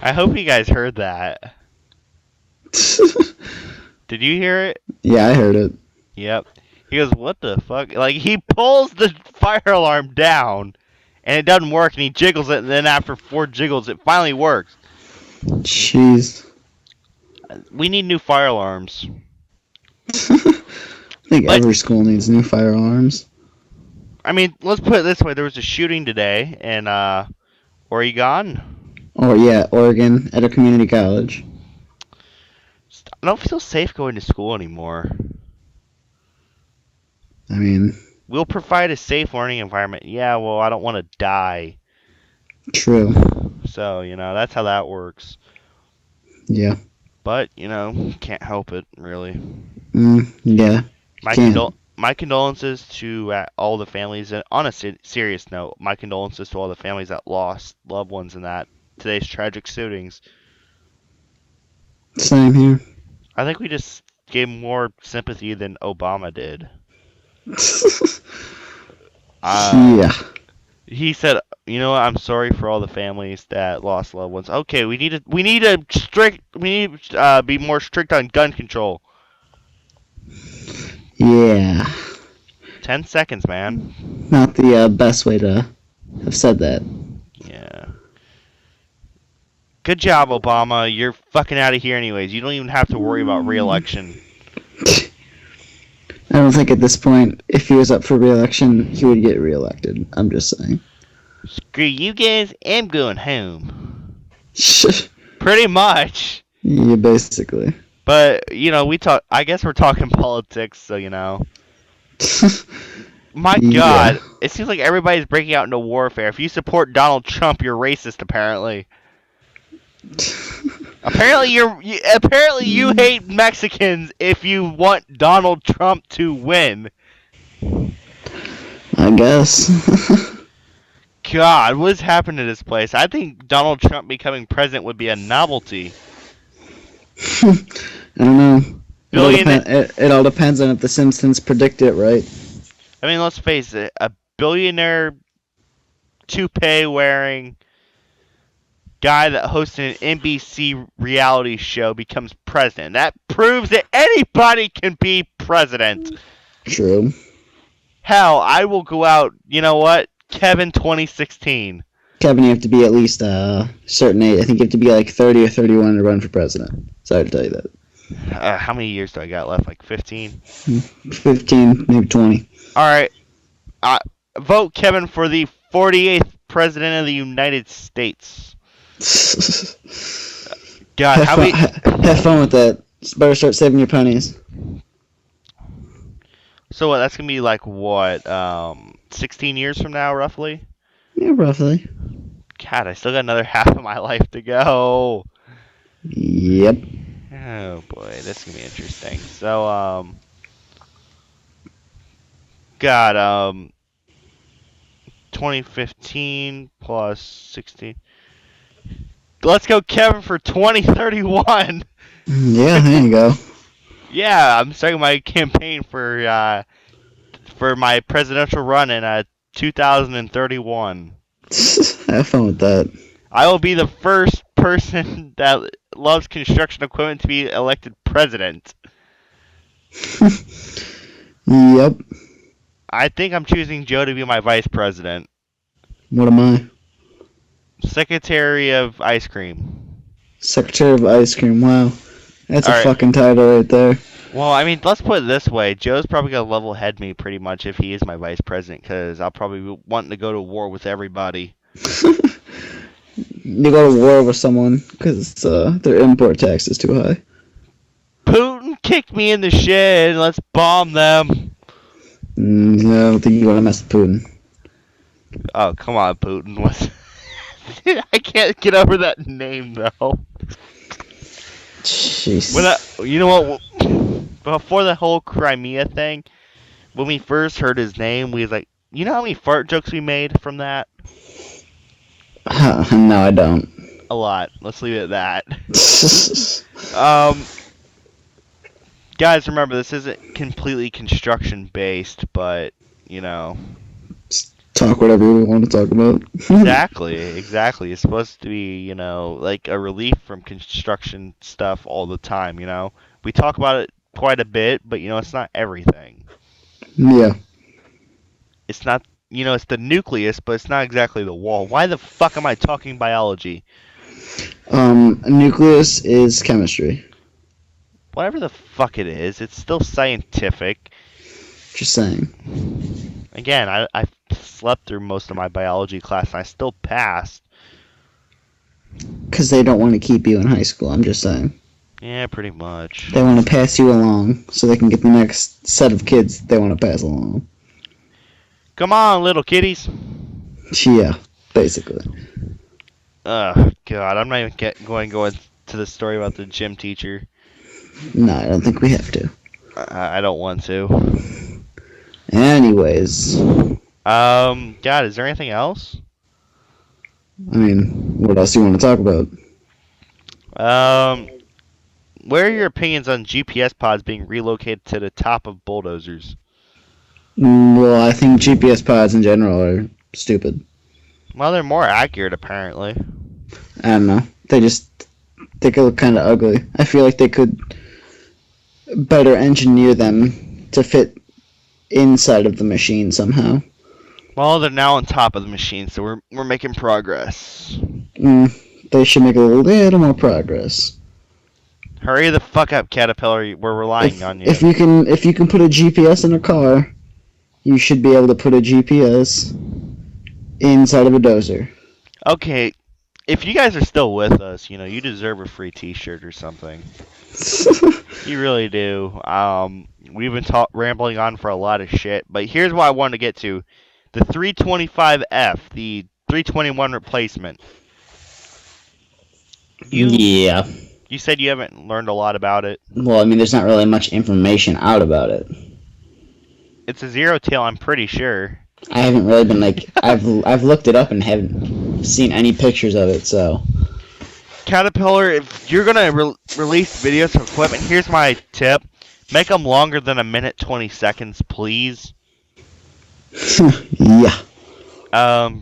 I hope you guys heard that. Did you hear it? Yeah, I heard it. Yep. He goes, what the fuck? Like, he pulls the fire alarm down, and it doesn't work, and he jiggles it, and then after 4 jiggles, it finally works. Jeez. We need new fire alarms. I think But, every school needs new fire alarms. I mean, let's put it this way. There was a shooting today in Oregon. Oh yeah, Oregon at a community college. I don't feel safe going to school anymore. I mean, We'll provide a safe learning environment. Yeah, well, I don't want to die. true. So, that's how that works. Yeah. But, can't help it, really. Yeah. My Can't. my condolences to all the families. And on a serious note, my condolences to all the families that lost loved ones in today's tragic shootings. Same here. I think we just gave more sympathy than Obama did. Yeah. He said, "You know what? I'm sorry for all the families that lost loved ones. Okay, we need to be more strict on gun control. Yeah. 10 seconds, man. Not the best way to have said that. Yeah. Good job, Obama. You're fucking out of here anyways. You don't even have to worry about re-election." I don't think at this point, if he was up for re-election, he would get re-elected. I'm just saying. Screw you guys. I'm going home. Pretty much. Yeah, basically. But we talk. I guess we're talking politics, so My Yeah. God, it seems like everybody's breaking out into warfare. If you support Donald Trump, you're racist. Apparently. Apparently you hate Mexicans if you want Donald Trump to win. I guess. God, what has happened to this place? I think Donald Trump becoming president would be a novelty. I don't know. Billionaire. It all depends on if the Simpsons predict it right. I mean, let's face it. A billionaire toupee wearing guy that hosted an NBC reality show becomes president. That proves that anybody can be president. True. Hell, I will go out. You know what? Kevin 2016. Kevin, you have to be at least a certain age. I think you have to be like 30 or 31 to run for president. Sorry to tell you that. How many years do I got left? Like 15? 15, maybe 20. Alright. Vote Kevin for the 48th President of the United States. God, how many... Have fun with that. Just better start saving your pennies. So what, that's going to be like, what, 16 years from now, roughly? Yeah, roughly. God, I still got another half of my life to go. Yep. Oh boy, this is gonna be interesting. So, God, 2015 plus 16. Let's go, Kevin, for 2031. Yeah, there you go. Yeah, I'm starting my campaign for my presidential run in 2031. Have fun with that. I will be the first person that loves construction equipment to be elected president. Yep. I think I'm choosing Joe to be my vice president. What am I? Secretary of ice cream. Secretary of Ice Cream. Wow. That's All a right. fucking title right there. Well, I mean, let's put it this way. Joe's probably going to level head me pretty much if he is my vice president because I'll probably be wanting to go to war with everybody. You go to war with someone because their import tax is too high. Putin kicked me in the shin. Let's bomb them. No, I don't think you want to mess with Putin. Oh, come on, Putin. What's... I can't get over that name, though. Jeez. You know what? Before the whole Crimea thing, when we first heard his name, we was like, you know how many fart jokes we made from that? No, I don't. A lot. Let's leave it at that. Um, guys, remember this isn't completely construction based, but you know, Talk whatever we want to talk about. exactly. It's supposed to be, like a relief from construction stuff all the time. We talk about it quite a bit, but it's not everything. Yeah. It's not, it's the nucleus, but it's not exactly the wall. Why the fuck am I talking biology? Nucleus is chemistry. Whatever the fuck it is, it's still scientific. Just saying. Again, I slept through most of my biology class and I still passed. Because they don't want to keep you in high school, I'm just saying. Yeah, pretty much. They want to pass you along so they can get the next set of kids they want to pass along. Come on, little kiddies. Yeah, basically. God, I'm not even going to go into the story about the gym teacher. No, I don't think we have to. I don't want to. Anyways, God, is there anything else? I mean, what else do you want to talk about? Um, what are your opinions on GPS pods being relocated to the top of bulldozers? Well, I think GPS pods in general are stupid. Well, they're more accurate, apparently. I don't know. They could look kind of ugly. I feel like they could better engineer them to fit inside of the machine somehow. Well, they're now on top of the machine, so we're making progress. They should make a little more progress. Hurry the fuck up, Caterpillar. We're relying on you. If you can put a GPS in a car, you should be able to put a GPS inside of a dozer. Okay, if you guys are still with us, you deserve a free T-shirt or something. You really do. We've been rambling on for a lot of shit, but here's what I wanted to get to: the 325F, the 321 replacement. You Yeah. you said you haven't learned a lot about it. Well, I mean, there's not really much information out about it. It's a zero tail, I'm pretty sure. I haven't really been I've looked it up and haven't seen any pictures of it. So Caterpillar, if you're gonna release videos of equipment, here's my tip: make them longer than 1 minute 20 seconds, please. yeah.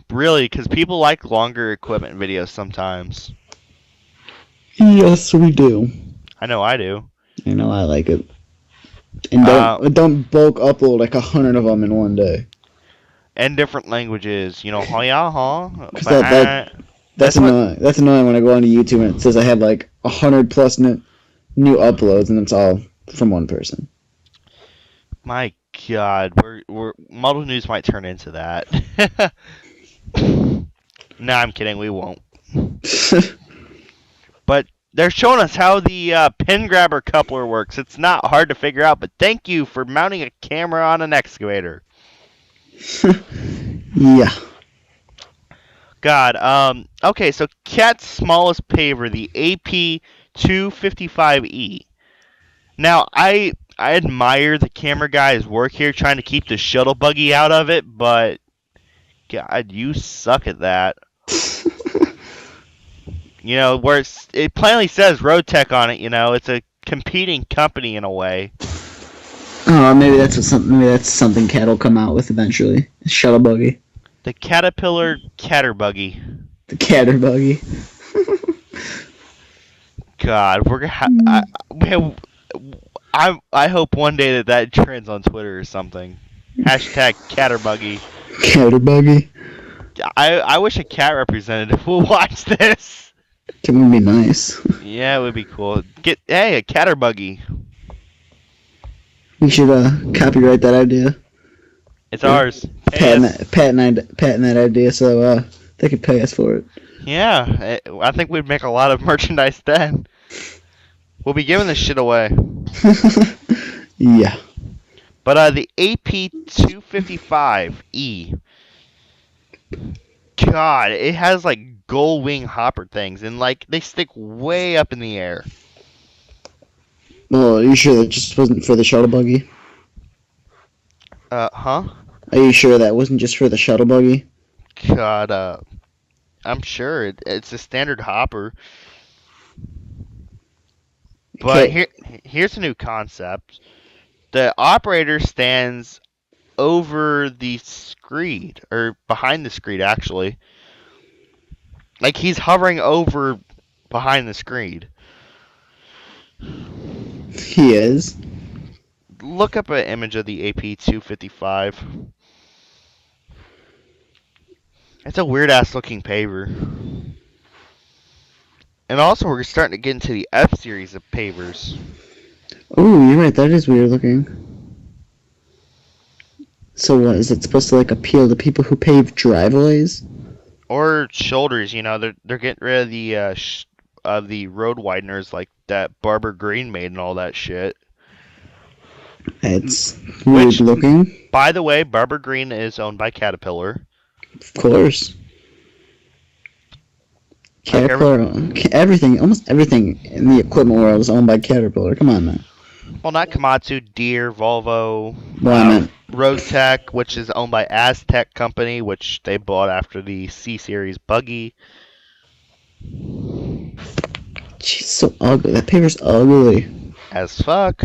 Really, because people like longer equipment videos sometimes. Yes, we do. I know I do. I know I like it. And Uh, don't bulk upload like 100 of them in one day. and different languages, huh? Yeah, huh? Because But that's that's what. annoying. That's annoying when I go onto YouTube and it says I have like 100 plus new uploads and it's all from one person. My God, we're Model News might turn into that. No, I'm kidding. We won't. But they're showing us how the pin grabber coupler works. It's not hard to figure out, but thank you for mounting a camera on an excavator. Yeah. God. Okay, so Cat's smallest paver, the AP 255E. Now, I admire the camera guy's work here, trying to keep the shuttle buggy out of it, but God, you suck at that. Where it plainly says Road Tech on it. It's a competing company in a way. Oh, maybe that's something Cat will come out with eventually. Shuttle buggy, The Caterpillar Catter Buggy. the Catter buggy. God, we're gonna. I hope one day that trends on Twitter or something. Hashtag Catterbuggy. Catter buggy. I wish a cat representative would watch this. That would be nice. Yeah, it would be cool. Hey, a Catterbuggy. We should copyright that idea It's or ours. Pay us. patent that idea so they could pay us for it. Yeah, I think we'd make a lot of merchandise then. We'll be giving this shit away. Yeah. But the AP 255E, God, it has like gull wing hopper things, and like they stick way up in the air. Well, are you sure that just wasn't for the shuttle buggy? Huh? Are you sure that wasn't just for the shuttle buggy? God, I'm sure it's a standard hopper. But Okay. here's a new concept. The operator stands over the screed, or behind the screed, actually. Like he's hovering over behind the screed. He is. Look up an image of the AP 255. It's a weird ass looking paver. And also, we're starting to get into the F series of pavers. Oh, you're right. That is weird looking. So what is it supposed to like appeal to people who pave driveways? Or shoulders, they're getting rid of the road wideners like that Barber Green made and all that shit. It's weird Which, looking. by the way, Barber Green is owned by Caterpillar. Of course. Like Caterpillar, everything, almost everything in the equipment world is owned by Caterpillar. Come on now. well, not Komatsu, Deere, Volvo, Well, I meant, Road Tech, which is owned by Aztec Company, which they bought after the C Series buggy. she's so ugly. That paper's ugly. As fuck.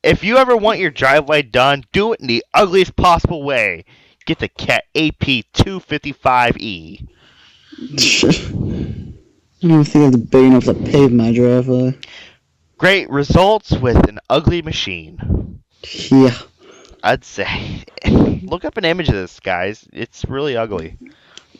If you ever want your driveway done, do it in the ugliest possible way. Get the Cat AP 255E. I don't even think it's big enough to pave my driveway. Great results with an ugly machine. Yeah. I'd say. Look up an image of this, guys. It's really ugly.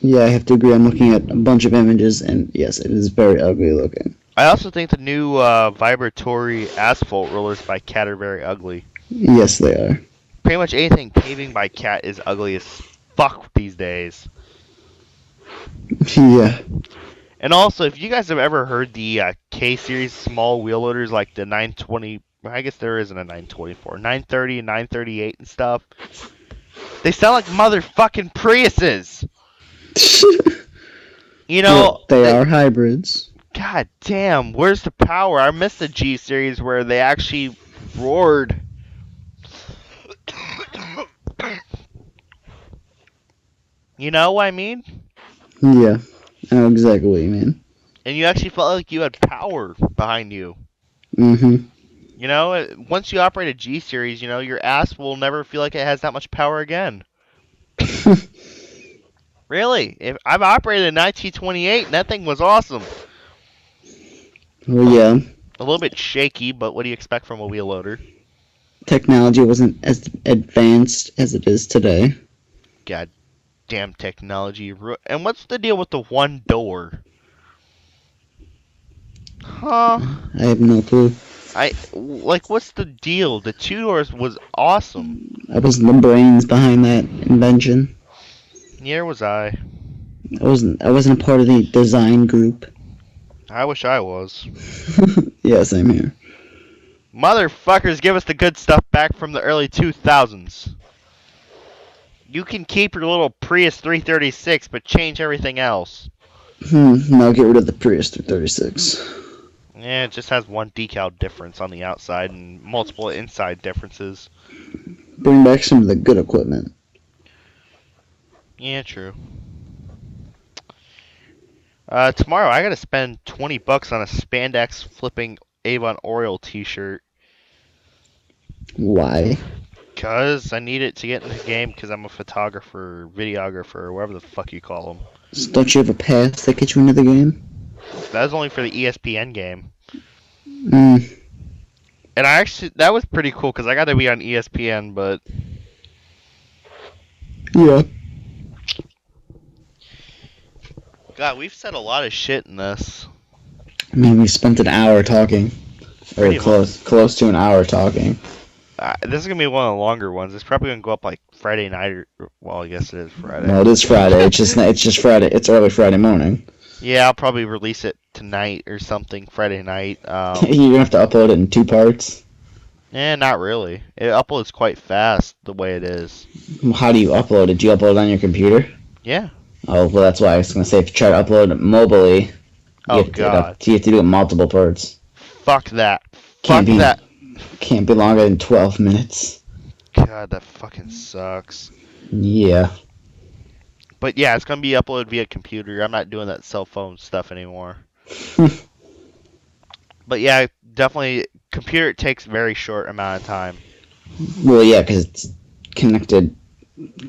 Yeah, I have to agree. I'm looking at a bunch of images, and yes, it is very ugly looking. I also think the new vibratory asphalt rollers by Cat are very ugly. Yes, they are. Pretty much anything paving by Cat is ugly as fuck these days. Yeah. And also, if you guys have ever heard the K series small wheel loaders like the 920, I guess there isn't a 924, 930 and 938 and stuff, they sound like motherfucking Priuses. Well, they are hybrids. God damn, where's the power? I missed the G series where they actually roared. You know what I mean? Yeah, I know exactly what you mean. And you actually felt like you had power behind you. Mm-hmm. Once you operate a G series, your ass will never feel like it has that much power again. Really? If I've operated a 1928 and that thing was awesome. Well, yeah. A little bit shaky, but what do you expect from a wheel loader? Technology wasn't as advanced as it is today. God damn technology. And what's the deal with the one door? Huh? I have no clue. What's the deal? The two doors was awesome. I wasn't the brains behind that invention. Neither was I. I wasn't a part of the design group. I wish I was. Yeah, same here. Motherfuckers, give us the good stuff back from the early 2000s. You can keep your little Prius 336, but change everything else. No, get rid of the Prius 336. Yeah, it just has one decal difference on the outside and multiple inside differences. Bring back some of the good equipment. Yeah, true. Tomorrow I gotta spend $20 on a spandex flipping Avon Oriole T-shirt. Why? Cause I need it to get in the game. Cause I'm a photographer, videographer, or whatever the fuck you call them. So don't you have a pass that gets you into the game? That was only for the ESPN game. Mm, And I actually that was pretty cool because I got to be on ESPN. But yeah. God, we've said a lot of shit in this. I mean, we spent an hour talking, or Pretty much. close to an hour talking. This is gonna be one of the longer ones. It's probably gonna go up like Friday night or well, I guess it is Friday. Well, it is Friday. It's just Friday. It's early Friday morning. Yeah, I'll probably release it tonight or something. Friday night. You're gonna have to upload it in two parts. Not really. It uploads quite fast the way it is. How do you upload it? Do you upload it on your computer? Yeah. Oh, well, that's why I was gonna say if you try to upload it mobily, Oh God. you have to do it in multiple parts. Fuck that. Can't Fuck be that. can't be longer than 12 minutes. God, that fucking sucks. Yeah. But yeah, it's gonna be uploaded via computer. I'm not doing that cell phone stuff anymore. But yeah, definitely computer it takes very short amount of time. Well, yeah, because it's connected,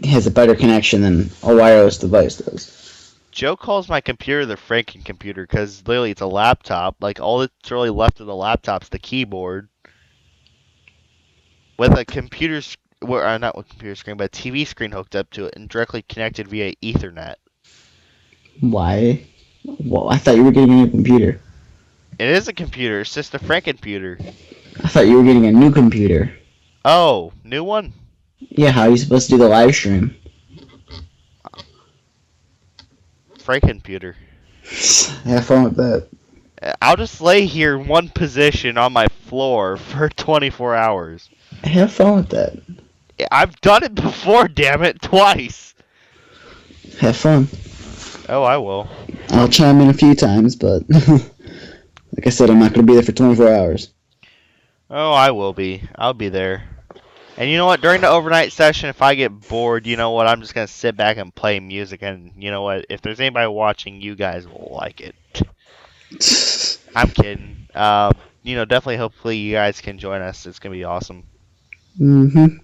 has a better connection than a wireless device does. Joe calls my computer the Franken computer because literally it's a laptop. Like all that's really left of the laptop's the keyboard with a computer, well, not with computer screen, but a TV screen hooked up to it and directly connected via Ethernet. Why? Well, I thought you were getting a new computer. It is a computer. It's just a Franken computer. I thought you were getting a new computer. Oh, new one? Yeah, how are you supposed to do the live stream? Franken computer. Have fun with that. I'll just lay here in one position on my floor for 24 hours. Have fun with that. I've done it before, damn it, twice. Have fun. Oh, I will. I'll chime in a few times, but like I said, I'm not going to be there for 24 hours. Oh, I will be. I'll be there. And you know what? During the overnight session, if I get bored, you know what? I'm just gonna sit back and play music. And you know what? If there's anybody watching, you guys will like it. I'm kidding. Definitely. Hopefully, you guys can join us. It's gonna be awesome. Mm-hmm.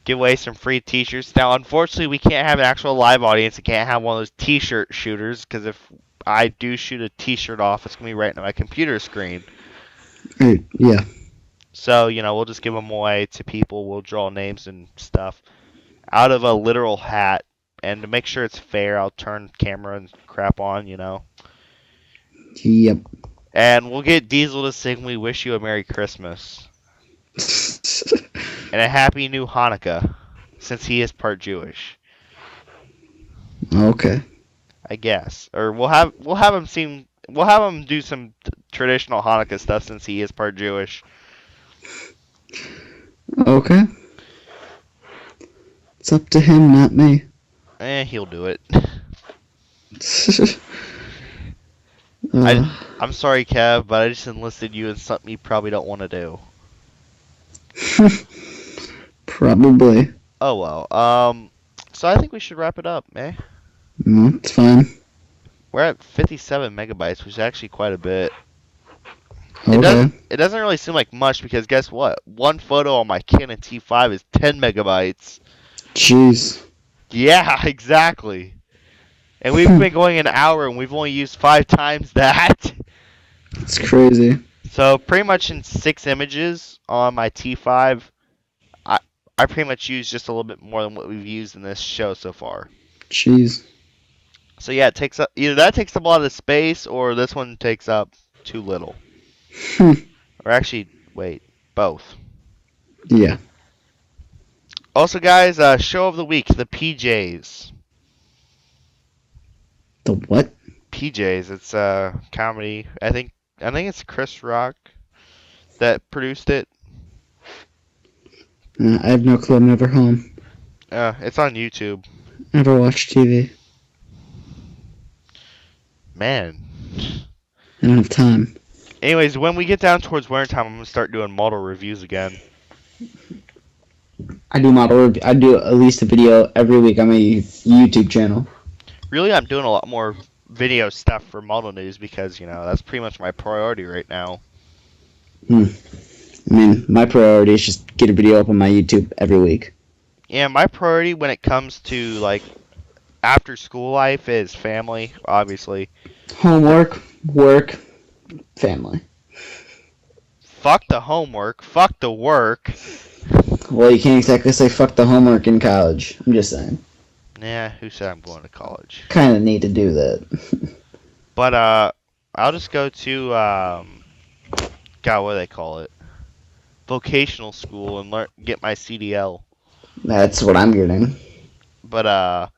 Give away some free T-shirts. Now, unfortunately, we can't have an actual live audience. We can't have one of those T-shirt shooters because if I do shoot a T-shirt off, it's gonna be right into my computer screen. Yeah. So, we'll just give them away to people. We'll draw names and stuff out of a literal hat. And to make sure it's fair, I'll turn camera and crap on. Yep. And we'll get Diesel to sing We Wish You a Merry Christmas and a Happy New Hanukkah, since he is part Jewish. Okay. I guess. Or we'll have him sing. We'll have him do some traditional Hanukkah stuff since he is part Jewish. Okay. It's up to him, not me. He'll do it. uh, I'm sorry, Kev, but I just enlisted you in something you probably don't want to do. Probably. Oh well. So I think we should wrap it up, eh? No, it's fine. We're at 57 megabytes, which is actually quite a bit. Okay. It doesn't really seem like much because guess what? One photo on my Canon T5 is 10 megabytes. Jeez. Yeah, exactly. And we've been going an hour and we've only used 5 times that. It's crazy. So pretty much in 6 images on my T5, I I pretty much used just a little bit more than what we've used in this show so far. Jeez. So yeah, it takes up either that takes up a lot of space or this one takes up too little. Hmm. Or actually, wait, both. Yeah. Also, guys, show of the week, the PJs. The what? PJs, it's a comedy. I think it's Chris Rock that produced it. I have no clue. I'm never home. It's on YouTube. Never watch TV. Man. I don't have time. Anyways, when we get down towards winter time, I'm gonna start doing model reviews again. I do at least a video every week on my YouTube channel. Really, I'm doing a lot more video stuff for model news because that's pretty much my priority right now. Hmm. I mean, my priority is just get a video up on my YouTube every week. Yeah, my priority when it comes to like after school life is family, obviously. But Homework, work, family. fuck the homework, fuck the work. Well, you can't exactly say fuck the homework in college. I'm just saying. Yeah, who said I'm going to college? Kind of need to do that. But I'll just go to God, what do they call it? Vocational school and get my CDL. That's what I'm getting. But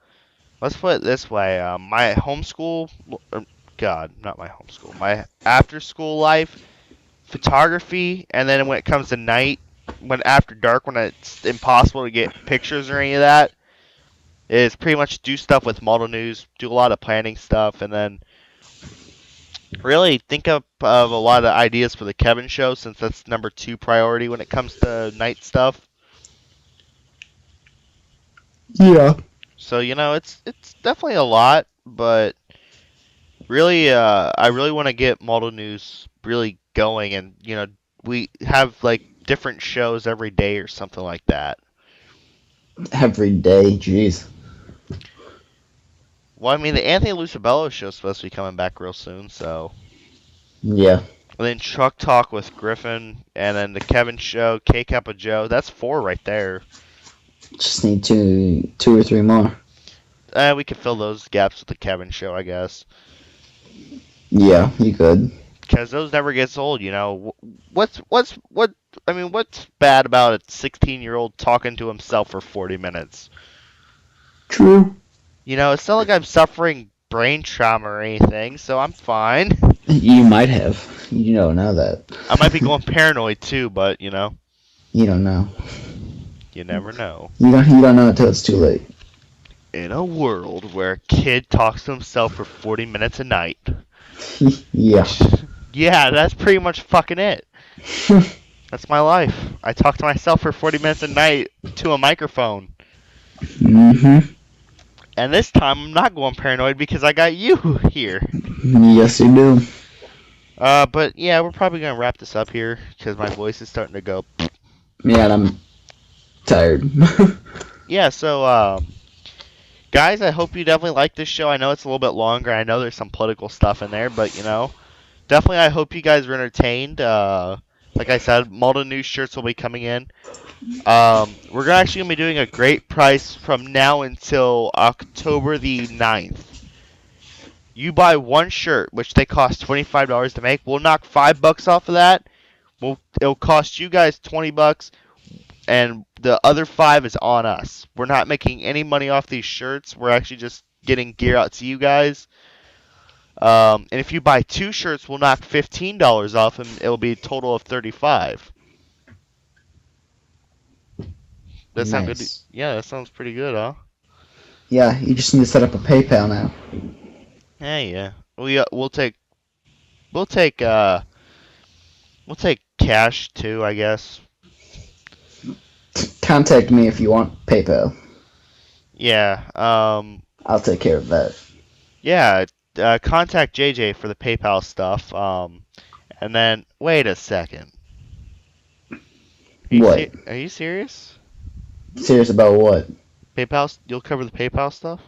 let's put it this way: my homeschool, God, not my homeschool, my after school life, photography, and then when it comes to night, when after dark, when it's impossible to get pictures or any of that, is pretty much do stuff with model news, do a lot of planning stuff, and then really think up of a lot of ideas for the Kevin show since that's number 2 priority when it comes to night stuff. Yeah. So it's definitely a lot, but really I really want to get model news really going, and we have like different shows every day or something like that. Every day, jeez. Well, I mean the Anthony Lucibello show is supposed to be coming back real soon, so. Yeah. And then Truck Talk with Griffin, and then the Kevin Show, K Kappa Joe. That's 4 right there. Just need two or three more. We could fill those gaps with the Kevin Show, I guess, Yeah, you could. because those never gets old. What? I mean, what's bad about a 16-year-old talking to himself for 40 minutes? True. It's not like I'm suffering brain trauma or anything, so I'm fine. You might have. You don't know that. I might be going paranoid too, but You don't know. you never know. You don't know until it's too late. In a world where a kid talks to himself for 40 minutes a night. Yeah. Yeah, that's pretty much fucking it. That's my life. I talk to myself for 40 minutes a night to a microphone. Mm-hmm. And this time I'm not going paranoid because I got you here. Yes, you do. But yeah, we're probably gonna wrap this up here because my voice is starting to go. Yeah, and I'm tired. Yeah, so guys, I hope you definitely like this show. I know it's a little bit longer. I know there's some political stuff in there, but definitely I hope you guys were entertained. Like I said, Malta News shirts will be coming in. We're actually going to be doing a great price from now until October the 9th. You buy one shirt, which they cost $25 to make. We'll knock $5 off of that. It'll cost you guys $20, and the other 5 is on us. We're not making any money off these shirts. We're actually just getting gear out to you guys. And if you buy 2 shirts, we'll knock $15 off, and it'll be a total of 35. That sound good? Nice. Yeah, that sounds pretty good, huh? Yeah, you just need to set up a PayPal now. Yeah, yeah. We'll take we'll take cash too, I guess. Contact me if you want PayPal. Yeah. I'll take care of that. Yeah. Contact JJ for the PayPal stuff. And then wait a second. What? Are you serious? Serious about what? PayPal? You'll cover the PayPal stuff?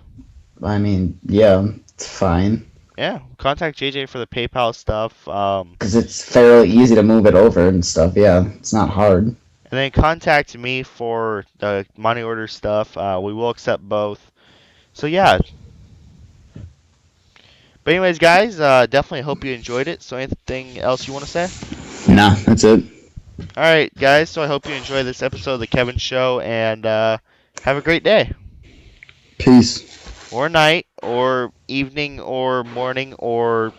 I mean, yeah, it's fine. Yeah. Contact JJ for the PayPal stuff. Because it's fairly easy to move it over and stuff. Yeah, it's not hard. And then contact me for the money order stuff. We will accept both. So yeah. But anyways, guys, definitely hope you enjoyed it. So anything else you want to say? Nah, that's it. All right, guys. So I hope you enjoyed this episode of the Kevin Show, and have a great day, Peace. or night, or evening, or morning, or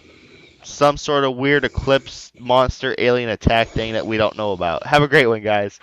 some sort of weird eclipse monster alien attack thing that we don't know about. Have a great one, guys.